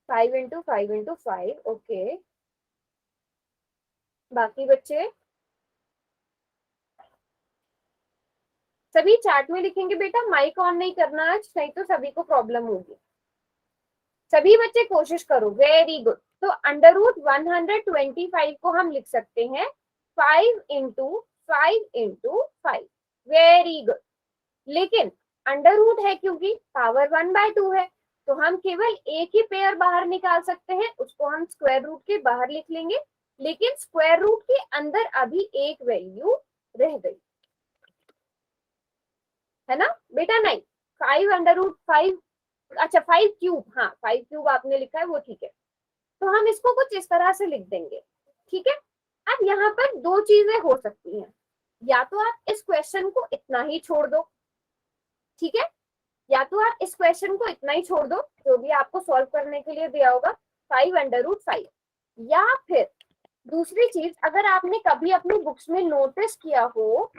Five into 5 okay. बाकी बच्चे सभी चैट में लिखेंगे। बेटा माइक ऑन नहीं करना आज, नहीं तो सभी को प्रॉब्लम होगी। सभी बच्चे कोशिश करो, वेरी गुड। तो √125 को हम लिख सकते हैं 5 × 5 × 5, वेरी गुड। लेकिन अंडर रूट है क्योंकि पावर 1/2 है, तो हम केवल एक ही पेयर बाहर निकाल सकते हैं, उसको हम स्क्वायर रूट के बाहर लिख लेंगे। लेकिन स्क्वायर रूट के अंदर अभी एक वैल्यू रह गई, है ना बेटा। नहीं, 5 √5, अच्छा 5³ हाँ 5³ आपने लिखा है वो ठीक है। तो हम इसको कुछ इस तरह से लिख देंगे, ठीक है। अब यहाँ पर दो चीजें हो सकती हैं, या तो आप इस क्वेश्चन को इतना ही छोड़ दो, ठीक है, या तो आप इस क्वेश्चन को इतना ही छोड़ दो जो भी आपको सॉल्व करने के लिए दिया होगा 5 √5। या फिर दूसरी चीज, अगर आपने कभी अपनी बुक्स में नोटिस किया हो,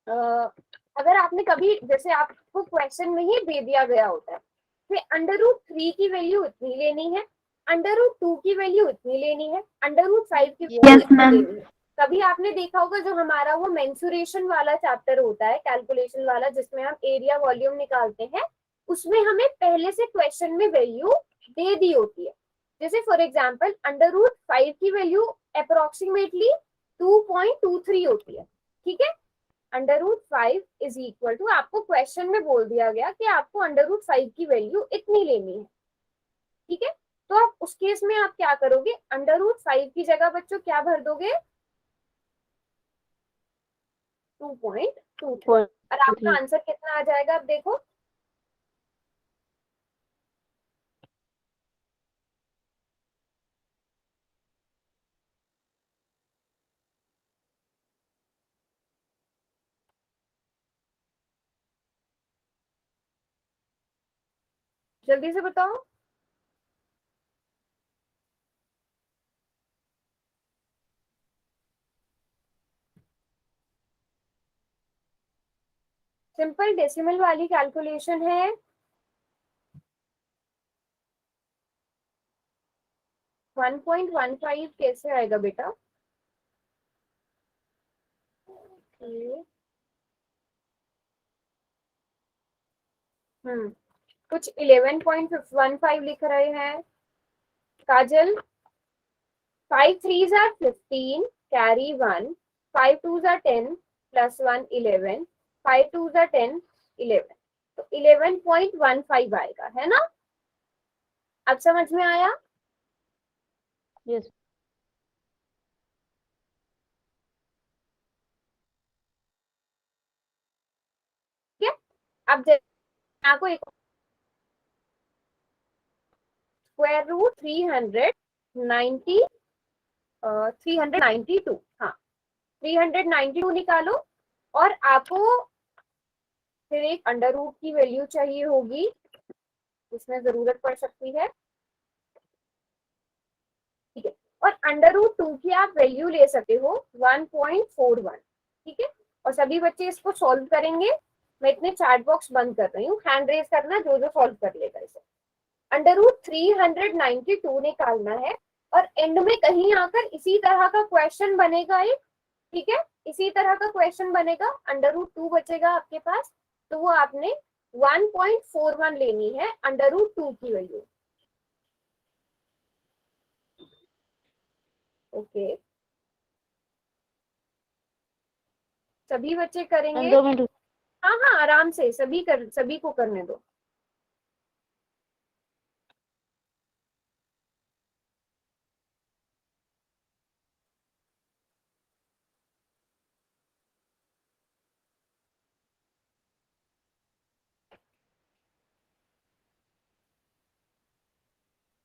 अगर आपने कभी, जैसे आपको क्वेश्चन में ही दे दिया गया होता है कि √3 की वैल्यू इतनी लेनी है, √2 की वैल्यू इतनी लेनी है, √5 की वैल्यू इतनी लेनी है। कभी आपने देखा होगा जो हमारा वो मेंसुरेशन वाला चैप्टर होता है, कैलकुलेशन वाला, जिसमें हम एरिया वॉल्यूम निकालते हैं, उसमें हमें पहले से क्वेश्चन में वैल्यू दे दी होती है। जैसे फॉर एग्जाम्पल √5 की वैल्यू अप्रोक्सीमेटली 2.23 होती है, ठीक है। √5 इज इक्वल टू, आपको क्वेश्चन में बोल दिया गया कि आपको √5 की वैल्यू इतनी लेनी है, ठीक है। तो आप उस केस में आप क्या करोगे, √5 की जगह बच्चों क्या भर दोगे, 2.23, और आपका आंसर कितना आ जाएगा, अब देखो। जल्दी से बताओ। सिंपल डेसिमल वाली कैलकुलेशन है। 1.15 कैसे आएगा बेटा? कुछ 11.15 लिख रहे हैं। काजल, 5 3s are 15, carry 1, 5 2s are 10, plus 1 11, 5 2s are 10, 11, तो 11.15 आएगा, है ना? अब समझ में आया? यस ठीक है। अब आपको एक स्क्वायर रूट 392, हाँ 392 निकालो, और आपको फिर एक अंडर रूट की वैल्यू चाहिए होगी, इसमें जरूरत पड़ सकती है, ठीक है। और अंडर रूट 2 की आप वैल्यू ले सकते हो 1.41, ठीक है। और सभी बच्चे इसको सॉल्व करेंगे। मैं इतने चैट बॉक्स बंद कर रही हूँ, हैंड रेज करना जो जो सॉल्व कर लेगा इसे। अंडर रूट 392 निकालना है, और एंड में कहीं आकर इसी तरह का क्वेश्चन बनेगा एक, ठीक है, इसी तरह का क्वेश्चन बनेगा, अंडर रूट 2 बचेगा आपके पास, तो वो आपने 1.41 लेनी है अंडर रूट 2 की वैल्यू। ओके, सभी बच्चे करेंगे? 2 मिनट हाँ हाँ, आराम से सभी को करने दो।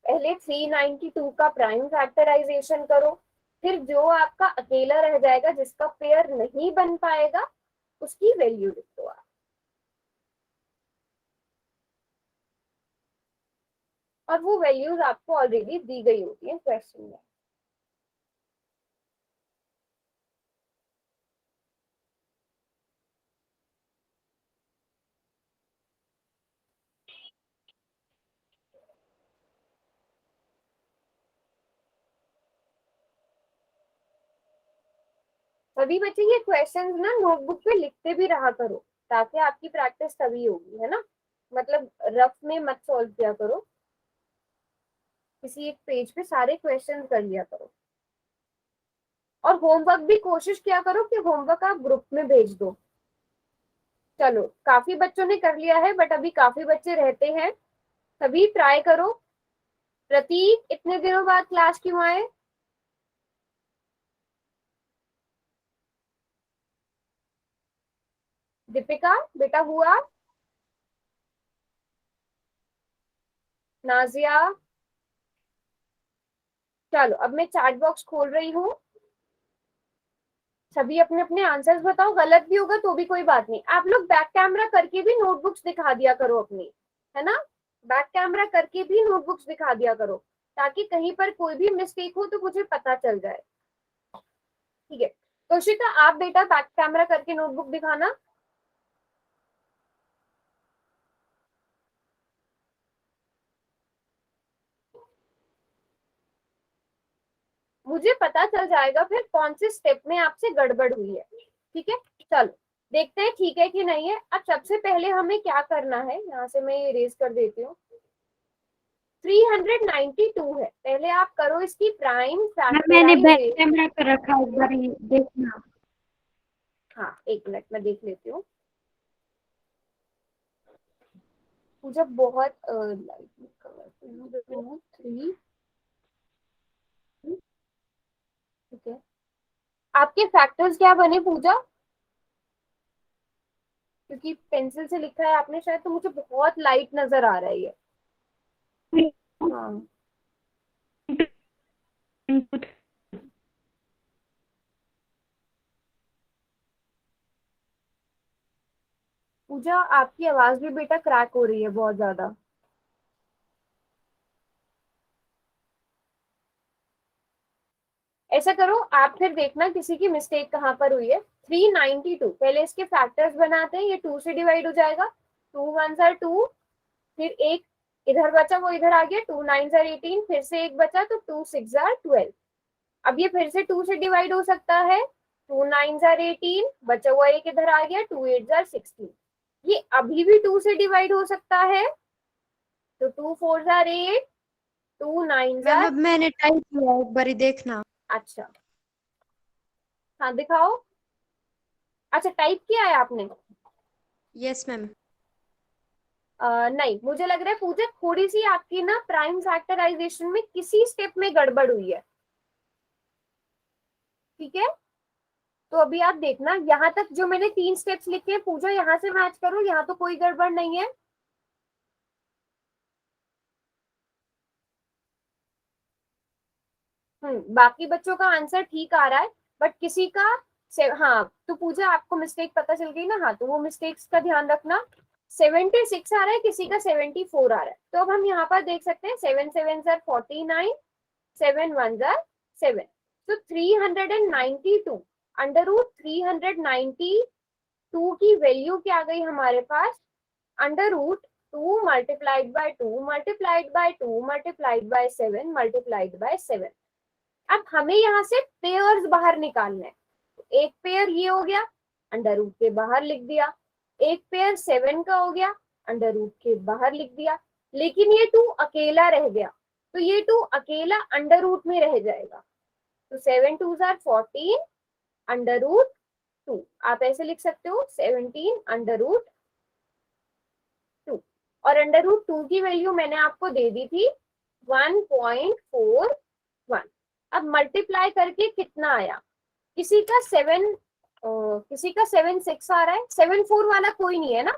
पहले 392 का प्राइम फैक्टराइजेशन करो, फिर जो आपका अकेला रह जाएगा जिसका पेयर नहीं बन पाएगा उसकी वैल्यू लिख दो आप। और वो वैल्यूज आपको ऑलरेडी दी गई होती है क्वेश्चन में। सभी बच्चे ये क्वेश्चंस ना नोटबुक पे लिखते भी रहा करो, ताकि आपकी प्रैक्टिस तभी होगी, है ना? मतलब रफ में मत सॉल्व किया करो, किसी एक पेज पे सारे क्वेश्चंस कर लिया करो। और होमवर्क भी कोशिश किया करो कि होमवर्क आप ग्रुप में भेज दो। चलो, काफी बच्चों ने कर लिया है, बट अभी काफी बच्चे रहते हैं, सभी ट्राई करो। प्रतीक, इतने दिनों बाद क्लास क्यों आए? दीपिका बेटा हुआ? नाजिया? चलो, अब मैं चैट बॉक्स खोल रही हूँ, सभी अपने अपने आंसर्स बताओ। गलत भी होगा तो भी कोई बात नहीं, आप लोग बैक कैमरा करके भी नोटबुक्स दिखा दिया करो अपनी, है ना? बैक कैमरा करके भी नोटबुक्स दिखा दिया करो, ताकि कहीं पर कोई भी मिस्टेक हो तो मुझे पता चल जाए, ठीक है। तोशिका, आप बेटा बैक कैमरा करके नोटबुक दिखाना। मुझे पता चल जाएगा फिर कौन से स्टेप में आपसे गड़बड़ हुई है, ठीक है। चलो देखते हैं ठीक है कि नहीं है। अब सबसे पहले हमें क्या करना है, यहाँ से मैं इरेज कर देती हूँ। 392 है, पहले आप करो इसकी प्राइम मैंने बैक फैक्टराइजेशन। कैमरा कर रखा है, एक बार ये देखना। हाँ, एक मिनट में देख लेती हूँ। मुझे बहुत लाइट में कलर 2 3, ठीक है। आपके फैक्टर्स क्या बने पूजा? क्योंकि पेंसिल से लिखा है आपने शायद, तो मुझे बहुत लाइट नजर आ रही है। हाँ, पूजा आपकी आवाज भी बेटा क्रैक हो रही है बहुत ज्यादा। ऐसा करो, आप फिर देखना किसी की मिस्टेक कहाँ पर हुई है। 392, पहले इसके फैक्टर्स बनाते हैं, ये 2 से डिवाइड हो जाएगा, 2 1s are 2, फिर एक इधर बचा वो इधर आ गया, 2 9 18, फिर से एक बचा तो 2 6 12। अब ये फिर से 2 से डिवाइड हो सकता है, 2 9 18, बचा हुआ एक इधर आ गया, 2 8 16। ये अभी भी 2 से डिवाइड हो सकता है, तो 2 4 8, 2 9 मैम अब मैंने टाइप किया है, एक बारी देखना। अच्छा हाँ दिखाओ। अच्छा टाइप किया है आपने? Yes ma'am. नहीं, मुझे लग रहा है पूजा थोड़ी सी आपकी ना प्राइम फैक्टराइजेशन में किसी स्टेप में गड़बड़ हुई है। ठीक है, तो अभी आप देखना, यहाँ तक जो मैंने 3 स्टेप्स लिखे हैं पूजा यहाँ से मैच करो, यहाँ तो कोई गड़बड़ नहीं है। बाकी बच्चों का आंसर ठीक आ रहा है, बट किसी का हाँ, तो पूजा आपको मिस्टेक पता चल गई ना, हाँ तो वो मिस्टेक्स का ध्यान रखना। 76 आ रहा है, किसी का 74 आ रहा है, तो अब हम यहाँ पर देख सकते हैं 7 7 49, 7 1 7, तो 392 अंडर रूट 392 की वैल्यू क्या आ गई हमारे पास, under root 2 multiplied by 2 multiplied by 2 multiplied by 7 multiplied by 7। अब हमें यहाँ से पेयर्स बाहर निकालना है, एक पेयर ये हो गया, अंडर रूट के बाहर लिख दिया, एक पेयर 7 का हो गया, अंडर रूट के बाहर लिख दिया, लेकिन ये 2 अकेला रह गया, तो ये 2 अकेला अंडर रूट में रह जाएगा, तो 7 2 14 अंडर रूट 2, आप ऐसे लिख सकते हो 17 अंडर रूट 2, और अंडर रूट 2 की वैल्यू मैंने आपको दे दी थी 1.41। अब मल्टीप्लाई करके कितना आया, किसी का 7 6 आ रहा है, 7 4 वाला कोई नहीं है ना,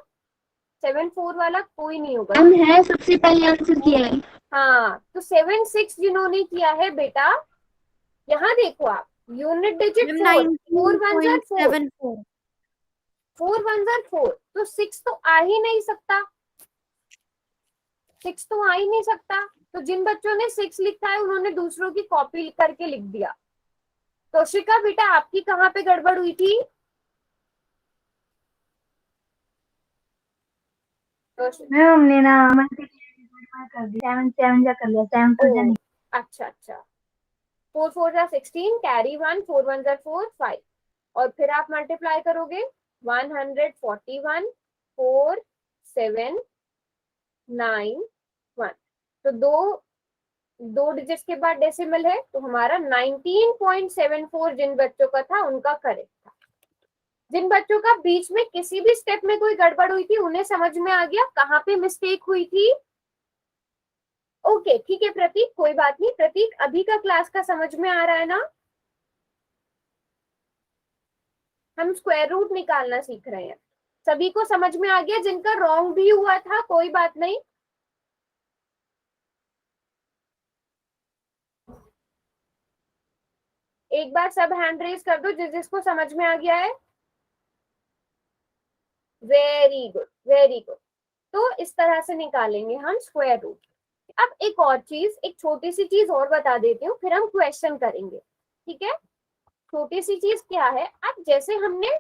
7 4 वाला कोई नहीं होगा। हम है सबसे पहले आंसर किया है। हाँ, तो 7 6 जिन्होंने किया है बेटा, यहाँ देखो आप, यूनिट डिजिट 4 4 1 4 19.74। 4 1 4, तो 6 तो आ ही नहीं सकता, 6 तो आ ही नहीं सकता, तो जिन बच्चों ने 6 लिखा है उन्होंने दूसरों की कॉपी करके लिख दिया। तोशिका बेटा आपकी कहाँ पे गड़बड़ हुई थी? मैम हमने ना मल्टीप्लाई कर दिया, 7 7 जा कर लिया, 7 2 जा नहीं। अच्छा अच्छा, 4 4 16, कैरी 1, 4 1 4 5, और फिर आप मल्टीप्लाई करोगे 141 4 7 9 1, तो दो डिजिट्स के बाद डेसिमल है, तो हमारा 19.74 जिन बच्चों का था उनका करेक्ट था। जिन बच्चों का बीच में किसी भी स्टेप में कोई गड़बड़ हुई थी उन्हें समझ में आ गया कहाँ पे मिस्टेक हुई थी। ओके ठीक है प्रतीक, कोई बात नहीं। प्रतीक अभी का क्लास का समझ में आ रहा है ना? हम स्क्वायर रूट निकालना सीख रहे हैं, सभी को समझ में आ गया? जिनका रॉन्ग भी हुआ था कोई बात नहीं, एक बार सब हैंड रेज कर दो जिसको समझ में आ गया है। वेरी गुड वेरी गुड, तो इस तरह से निकालेंगे हम स्क्वायर रूट। अब एक और चीज, एक छोटी सी चीज और बता देती हूँ, फिर हम क्वेश्चन करेंगे, ठीक है? छोटी सी चीज क्या है, अब जैसे हमने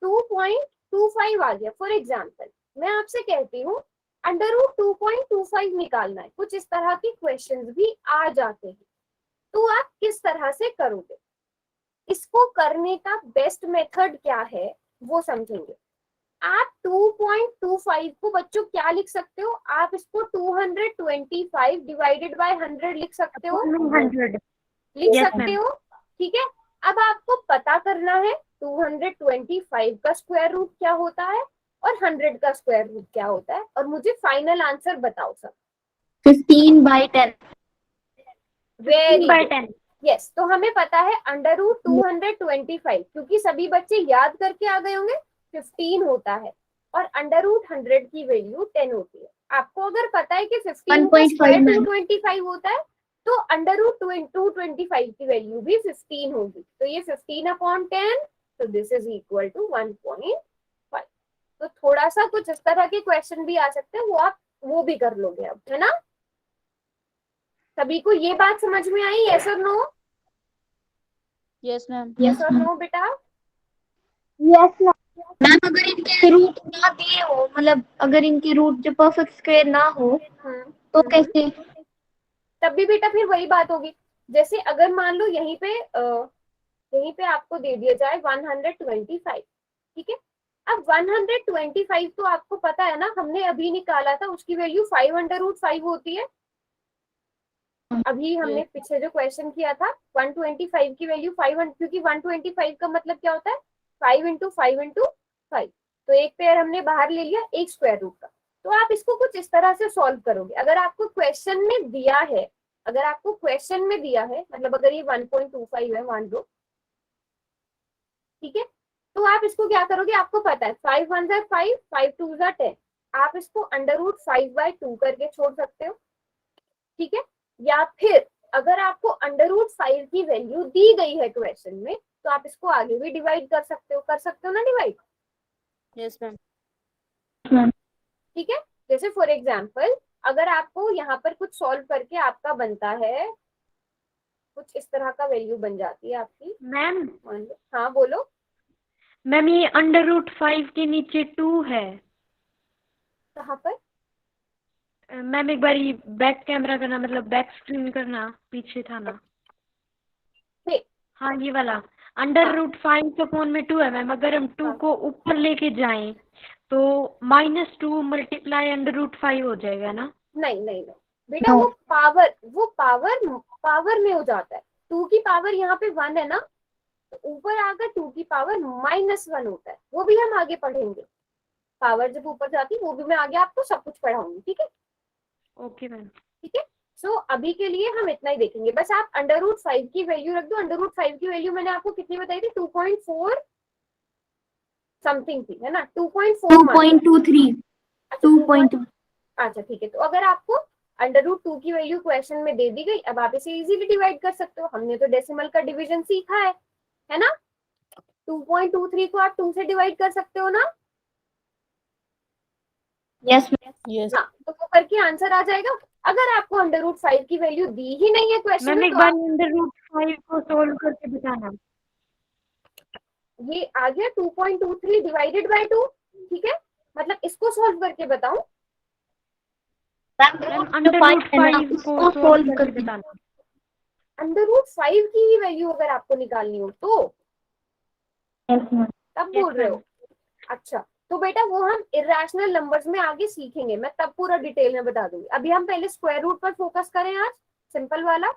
2.25 आ गया फॉर एग्जाम्पल, मैं आपसे कहती हूँ अंडर रूट 2.25 निकालना है, कुछ इस तरह के क्वेश्चंस भी आ जाते हैं, तो आप किस तरह से करोगे? इसको करने का बेस्ट मेथड क्या है वो समझेंगे। आप 2.25 को बच्चों क्या लिख सकते हो? आप इसको 225 डिवाइडेड बाय 100 लिख सकते हो, 100 लिख Yes, सकते हो, ठीक है? अब आपको पता करना है 225 का स्क्वायर रूट क्या होता है और 100 का स्क्वायर रूट क्या होता है, और मुझे फाइनल आंसर बताओ सब। 15/10। वेरी 15/10। यस, तो हमें पता है अंडर रूट 225, क्योंकि सभी बच्चे याद करके आ गए होंगे 15 होता है, और अंडर रूट 100 की वैल्यू 10 होती है। आपको अगर पता है कि 15 का स्क्वायर 225 होता है, तो अंडर रूट 225 की वैल्यू भी 15 होगी, तो ये 15/10, तो दिस इज इक्वल टू 1.5। तो थोड़ा सा कुछ इस तरह के क्वेश्चन भी आ सकते हैं, वो आप वो भी कर लोगे अब, है ना? सभी को ये बात समझ में आई? यस और नो? Yes ma'am. यस और नो बेटा? Yes ma'am. अगर इनके रूट ना दिए हो, मतलब अगर इनके रूट जो परफेक्ट स्क्वायर ना हो, तो कैसे? तब भी बेटा फिर वही बात होगी। जैसे अगर मान लो यहीं पे आपको दे दिया जाए 125, ठीक है। अब 125 तो आपको पता है ना, हमने अभी निकाला था, उसकी वैल्यू 5√5 होती है। अभी हमने पीछे जो क्वेश्चन किया था 125 की वैल्यू 500, क्योंकि 125 का मतलब क्या होता है 5 इंटू 5 इंटू 5। तो एक पेयर हमने बाहर ले लिया एक स्क्वायर रूट का। तो आप इसको कुछ इस तरह से सॉल्व करोगे। अगर आपको क्वेश्चन में दिया है, मतलब अगर ये 1.25 है मान लो, ठीक है, तो आप इसको क्या करोगे, आपको पता है 5 1 5, 5 2 10, आप इसको √5/2 करके छोड़ सकते हो, ठीक है। या फिर अगर आपको √5 की वैल्यू दी गई है क्वेश्चन में, तो आप इसको आगे भी डिवाइड कर सकते हो ना डिवाइड। Yes ma'am. ठीक है। जैसे फॉर एग्जाम्पल अगर आपको यहाँ पर कुछ सॉल्व करके आपका बनता है, कुछ इस तरह का वैल्यू बन जाती है आपकी, मैम मान लो, हाँ बोलो। मैम ये √5 के नीचे 2 है। कहाँ पर? मैम एक बार ये बैक कैमरा करना, मतलब बैक स्क्रीन करना, पीछे था ना। ठीक। हाँ ये वाला √5 के फोन में 2 है मैम। अगर हम 2 को ऊपर लेके जाएं तो -2 मल्टीप्लाई √5 हो जाएगा ना? नहीं नहीं नहीं बेटा, वो पावर में हो जाता है। 2 की पावर यहाँ पे 1 है ना, तो ऊपर आकर 2 की पावर -1 होता है। वो भी हम आगे पढ़ेंगे, पावर जब ऊपर जाती है वो भी मैं आगे आपको सब कुछ पढ़ाऊंगी, ठीक है। Okay ma'am. ठीक है। सो अभी के लिए हम इतना ही देखेंगे, बस आप √5 की वैल्यू रख दो। √5 की वैल्यू मैंने आपको कितनी बताई थी, 2.4 समथिंग थी, है ना, 2.4 2.23 2.2। अच्छा ठीक है। तो अगर आपको √2 की वैल्यू क्वेश्चन में दे दी गई, अब आप इसे इजीली डिवाइड कर सकते हो। हमने तो डेसिमल का डिवीजन सीखा है ना। 2.23 को आप 2 से डिवाइड कर सकते हो ना। यस यस हाँ, तो वो करके आंसर आ जाएगा। अगर आपको √5 की वैल्यू दी ही नहीं है क्वेश्चन मैम में, एक तो बार आप √5 को सोल्व करके बताना। ये आ गया 2.23 डिवाइडेड बाय 2, ठीक है। मतलब इसको सॉल्व करके बताऊं, मैम √5 को सोल्व करके बताना। √5 की ही वैल्यू अगर आपको निकालनी हो तो तब Yes, बोल रहे हो। ma'am. अच्छा, तो बेटा वो हम इरेशनल नंबर्स में आगे सीखेंगे, मैं तब पूरा डिटेल में बता दूंगी। अभी हम पहले स्क्वायर रूट पर फोकस करें आज, सिंपल वाला,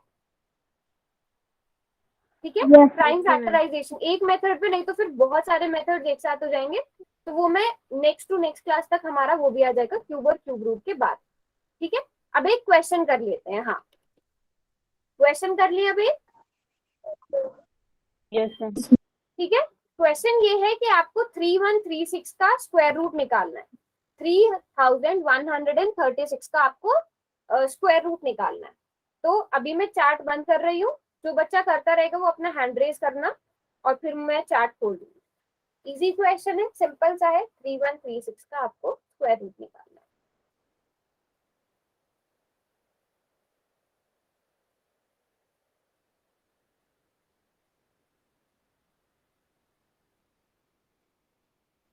ठीक है। प्राइम फैक्टराइजेशन एक मेथड पे, नहीं तो फिर बहुत सारे मेथड एक साथ हो जाएंगे। तो वो मैं नेक्स्ट टू नेक्स्ट क्लास तक हमारा वो भी आ जाएगा क्यूब और क्यूब रूट के बाद, ठीक है। अब एक क्वेश्चन कर लेते हैं। हाँ, क्वेश्चन कर लिया अभी, यस मैम। ठीक है। क्वेश्चन ये है कि आपको 3136 का स्क्वायर रूट निकालना है। 3136 का आपको स्क्वायर रूट निकालना है। तो अभी मैं चार्ट बंद कर रही हूँ, जो बच्चा करता रहेगा वो अपना हैंड रेज करना, और फिर मैं चार्ट खोल दूंगी। इजी क्वेश्चन है, सिंपल सा है। 3136 का आपको स्क्वायर रूट निकालना है।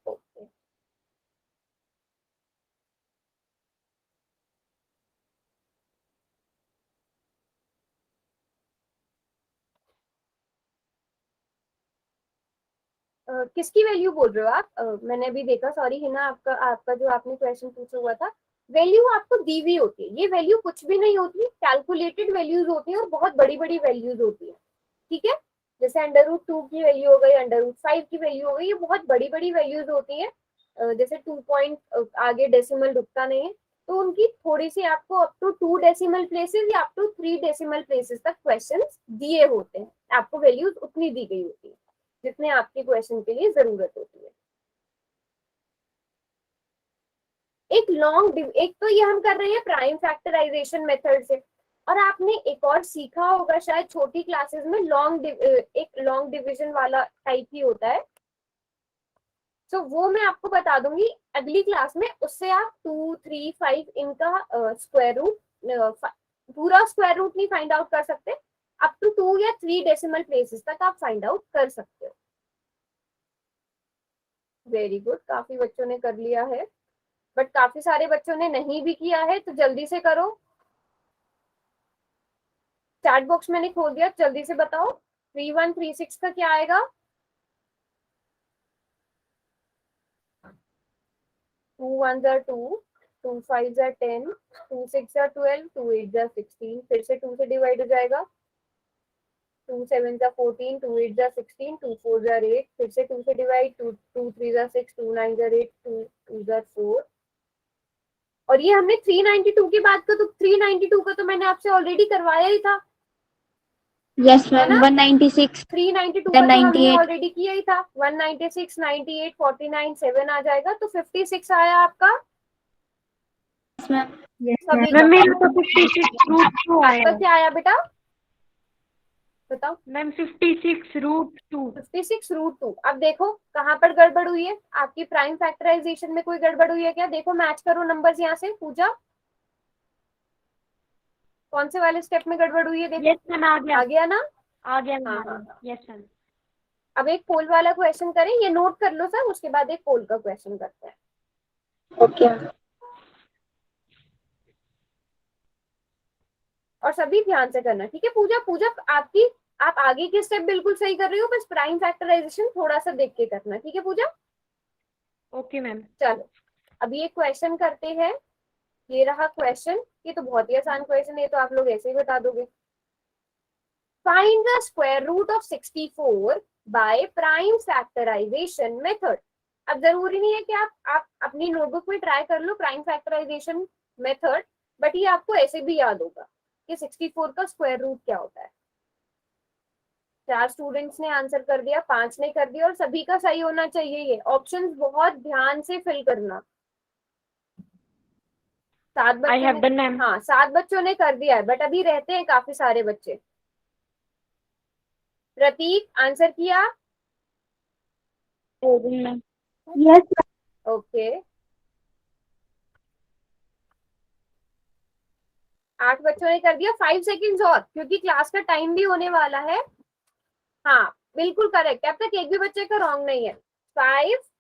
ओके, किसकी वैल्यू बोल रहे हो आप? मैंने अभी देखा, सॉरी हिना, आपका जो आपने क्वेश्चन पूछा हुआ था, वैल्यू आपको दी हुई होती है। ये वैल्यू कुछ भी नहीं होती, कैलकुलेटेड वैल्यूज होती है और बहुत बड़ी बड़ी वैल्यूज होती है, ठीक है। जैसे √2 की वैल्यू हो गई, √5 की वैल्यू हो गई, ये बहुत बड़ी बड़ी वैल्यूज होती है। जैसे 2 पॉइंट आगे डेसिमल रुकता नहीं है, तो उनकी थोड़ी सी आपको अप टू 2 डेसिमल प्लेसेस या अप टू 3 डेसिमल प्लेसेस तक क्वेश्चन दिए होते हैं। आपको वैल्यूज उतनी दी गई होती है जितने आपके क्वेश्चन के लिए जरूरत होती है। एक तो ये हम कर रहे हैं प्राइम फैक्टराइजेशन मेथड से, और आपने एक और सीखा होगा शायद छोटी क्लासेस में, एक लॉन्ग डिवीजन वाला टाइप ही होता है। तो वो मैं आपको बता दूंगी अगली क्लास में। उससे आप 2 3 5 इनका स्क्वायर रूट, पूरा स्क्वायर रूट नहीं फाइंड आउट कर सकते, अप टू 2 या 3 डेसिमल प्लेसेस तक आप फाइंड आउट कर सकते हो। वेरी गुड, काफी बच्चों ने कर लिया है, बट काफी सारे बच्चों ने नहीं भी किया है, तो जल्दी से करो। चैट बॉक्स मैंने खोल दिया, जल्दी से बताओ 3136 का क्या आएगा? 2 1s are 2, 2 5s are 10, 2 6 are 12, 2 8s are 16, फिर से 2 से डिवाइड हो जाएगा, 2 7s are 14, 2 8s are 16, 2 4s are 8, फिर से 2 से divide, 2 3s are 6, 2 9s are 8, 2 2s are 4। और ये हमने 392 की बात कर, तो 392 का तो मैंने आपसे ऑलरेडी करवाया ही था, यस है मैम, ना? 196 392 का then तो हमने 98 ऑलरेडी किया ही था। 196 98 49 7 आ जाएगा, तो 56 आया आपका यस मैम। यस सभी मैम। मैम का। मेरा तो 56√2 आया आपका है। क्या आया बेटा, बताओ? मैम 56√2। 56√2। अब देखो कहाँ पर गड़बड़ हुई है, आपकी प्राइम फैक्टराइजेशन में कोई गड़बड़ हुई है क्या? देखो मैच करो नंबर्स यहाँ से, पूजा कौन से वाले स्टेप में गड़बड़ हुई है, देखो। यस मैम, आ गया। आ गया ना? आ गया हाँ मैम। हाँ। Yes ma'am. अब एक पोल वाला क्वेश्चन करें, ये नोट कर लो सर, उसके बाद एक पोल का क्वेश्चन करते हैं। ओके। और सभी ध्यान से करना, ठीक है? पूजा पूजा आपकी, आप आगे के स्टेप बिल्कुल सही कर रही हो, बस प्राइम फैक्टराइजेशन थोड़ा सा देख के करना, ठीक है पूजा? Okay ma'am. चलो अभी एक क्वेश्चन करते हैं। ये रहा क्वेश्चन, ये तो बहुत ही आसान क्वेश्चन है, ये तो आप लोग ऐसे ही बता दोगे। Find the square root of 64 by prime factorisation method. अब जरूरी नहीं है कि आप अपनी नोटबुक में ट्राई कर लो प्राइम फैक्टराइजेशन मेथड, बट ये आपको ऐसे भी याद होगा कि 64 का स्क्वायर रूट क्या होता है। 4 स्टूडेंट्स ने आंसर कर दिया, 5 ने कर दिया, और सभी का सही होना चाहिए। ये ऑप्शंस बहुत ध्यान से फिल करना। 7 आई बच्चों हैव ने, डन मैम। हाँ 7 बच्चों ने कर दिया है, बट अभी रहते हैं काफी सारे बच्चे। प्रतीक आंसर किया? मैम। यस ओके, 8 बच्चों ने कर दिया। 5 सेकेंड्स और, क्योंकि क्लास का टाइम भी होने वाला है। हाँ बिल्कुल करेक्ट, अब तक एक भी बच्चे का रॉन्ग नहीं है। 5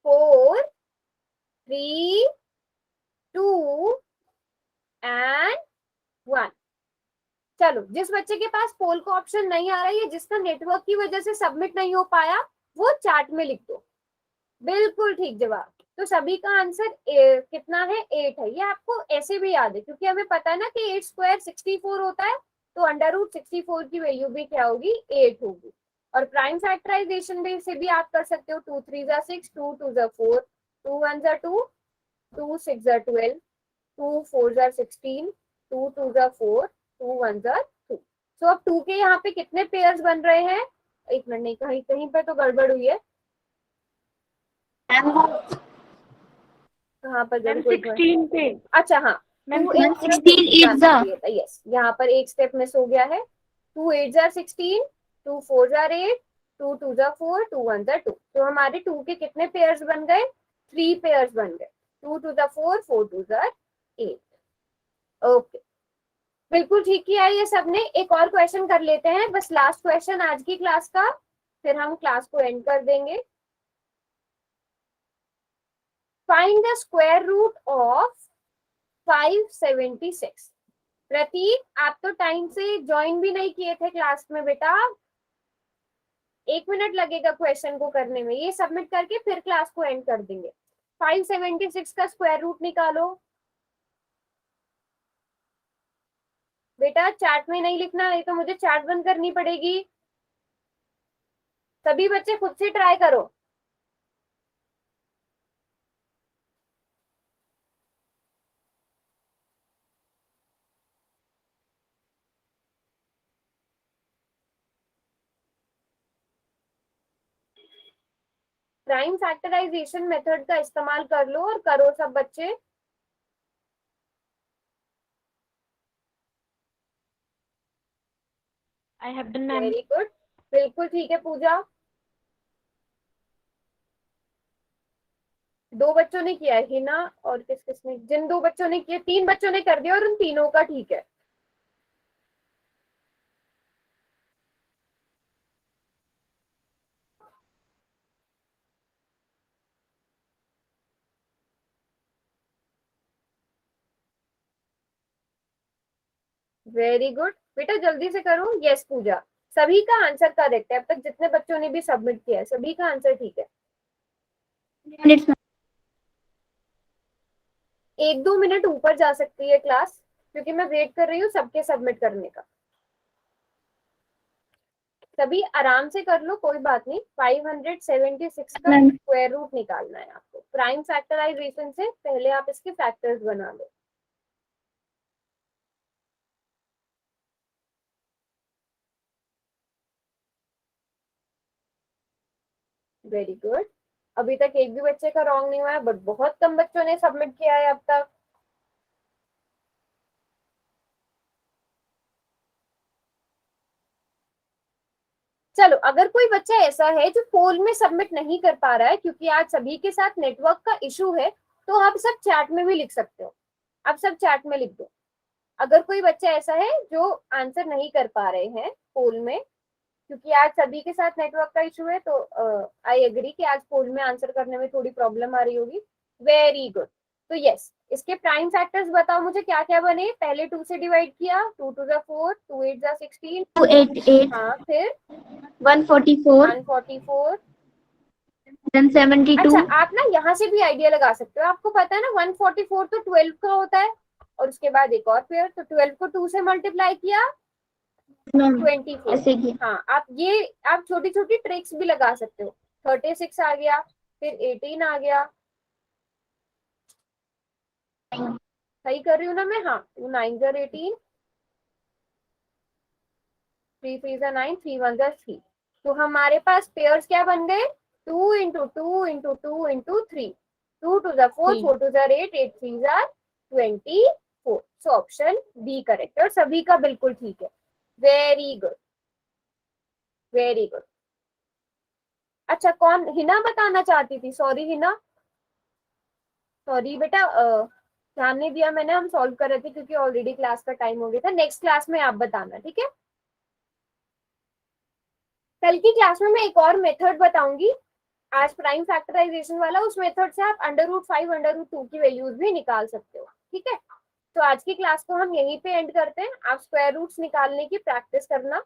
4 3 2 एंड 1। चलो, जिस बच्चे के पास पोल का ऑप्शन नहीं आ रहा है, जिसका नेटवर्क की वजह से सबमिट नहीं हो पाया, वो चैट में लिख दो। बिल्कुल ठीक जवाब। तो सभी का आंसर कितना है? 8 है। ये आपको ऐसे भी याद है, क्योंकि हमें पता है ना कि 8 स्क्वायर 64 होता है, तो अंडर रूट 64 की वैल्यू भी क्या होगी? 8 होगी। और प्राइम फैक्टराइजेशन भी से भी आप कर सकते हो। 2 3 जा 6, 2 2 जा 4, 2 1 जा 2, 2 6 जा 12, 2 4 जा 16, 2 2 जा 4, 2 1 जा 2। सो अब 2 के यहाँ पे कितने पेयर्स बन रहे हैं? एक मिनट, नहीं, कहीं कहीं पर तो गड़बड़ हुई है। कहाँ पर मैम गड़बड़? 16 पे। अच्छा हाँ, मैम 2 मैम 8 16 8 जा। यस, यहाँ पर एक स्टेप मिस हो गया है। 2 8 जा 16, 2 4 जा 8, 2 2 जा 4, 2 1 जा 2। तो हमारे 2 के कितने पेयर्स बन गए? 3 पेयर्स बन गए। 2 2 जा 4, 4 2 जा 8। ओके, बिल्कुल ठीक किया है ये सबने। एक और क्वेश्चन कर लेते हैं, बस लास्ट क्वेश्चन आज की क्लास का, फिर हम क्लास को एंड कर देंगे। Find the square root of 576। Prateek, आप तो टाइम से ज्वाइन भी नहीं किए थे क्लास में बेटा। 1 मिनट लगेगा क्वेश्चन को करने में, ये सबमिट करके फिर क्लास को एंड कर देंगे। 576 का स्क्वायर रूट निकालो। बेटा चैट में नहीं लिखना, नहीं तो मुझे चैट बंद करनी पड़ेगी। सभी बच्चे खुद से ट्राई करो। प्राइम फैक्टराइजेशन मेथड का इस्तेमाल कर लो और करो सब बच्चे। I have done ma'am. Very good, बिल्कुल ठीक है पूजा। 2 बच्चों ने किया है, हिना और किस किसने, जिन 2 बच्चों ने किया, 3 बच्चों ने कर दिया और उन तीनों का ठीक है। वेरी गुड बेटा, जल्दी से करो। यस पूजा, सभी का आंसर करेक्ट है। अब तक जितने बच्चों ने भी सबमिट किया है सभी का आंसर ठीक है। minutes, ma'am. 1-2 मिनट ऊपर जा सकती है क्लास, क्योंकि मैं वेट कर रही हूँ सबके सबमिट करने का। सभी आराम से कर लो, कोई बात नहीं। 576 का मैम। स्क्वायर रूट निकालना है आपको। प्राइम फैक्टराइजेशन से पहले आप इसके फैक्टर्स बना लो। Very good. अभी तक एक भी बच्चे का रॉन्ग नहीं हुआ है, बट बहुत कम बच्चों ने सबमिट किया है अब तक। चलो, अगर कोई बच्चा ऐसा है जो पोल में सबमिट नहीं कर पा रहा है, क्योंकि आज सभी के साथ नेटवर्क का इशू है, तो आप सब चैट में भी लिख सकते हो। आप सब चैट में लिख दो। अगर कोई बच्चा ऐसा है जो आंसर नहीं कर पा रहे हैं पोल में, क्योंकि आज सभी के साथ नेटवर्क का इशू है, तो आई एग्री कि आज पोल में आंसर करने में थोड़ी प्रॉब्लम आ रही होगी। Very good. तो यस, इसके प्राइम फैक्टर्स बताओ मुझे क्या क्या बने। पहले 2 से डिवाइड किया, 2 2 जा 4, 2 8 जा 16। 288, हाँ, फिर 144, 144। then 72. अच्छा, आप ना यहाँ से भी आइडिया लगा सकते हो। आपको पता है ना 144 तो 12 का होता है, और उसके बाद एक और पेयर, तो 12 को 2 से मल्टीप्लाई किया, मैम 24। ऐसे ही हाँ, आप छोटी छोटी ट्रिक्स भी लगा सकते हो। 36 आ गया, फिर 18 आ गया। सही कर रही हूँ ना मैं? हाँ, 2 9 जा 18, 3 3 जा 9, 3 1 जा 3। तो हमारे पास पेयर्स क्या बन गए? 2 इंटू 2 इंटू 2 इंटू 3। 2 2 जा 4, 4 2 जा 8, 8 3 जा 24। सो ऑप्शन बी करेक्ट है, और सभी का बिल्कुल ठीक है। Very good, very good. अच्छा, कौन? हिना बताना चाहती थी। सॉरी हिना, सॉरी बेटा, ध्यान नहीं दिया मैंने। हम सॉल्व कर रहे थे क्योंकि ऑलरेडी क्लास का टाइम हो गया था। नेक्स्ट क्लास में आप बताना, ठीक है? कल की क्लास में मैं एक और मेथड बताऊंगी। आज प्राइम फैक्टराइजेशन वाला, उस मेथड से आप √5 √2 की वैल्यूज भी निकाल सकते हो, ठीक है? तो आज की क्लास को हम यहीं पे एंड करते हैं। आप स्क्वायर रूट्स निकालने की प्रैक्टिस करना।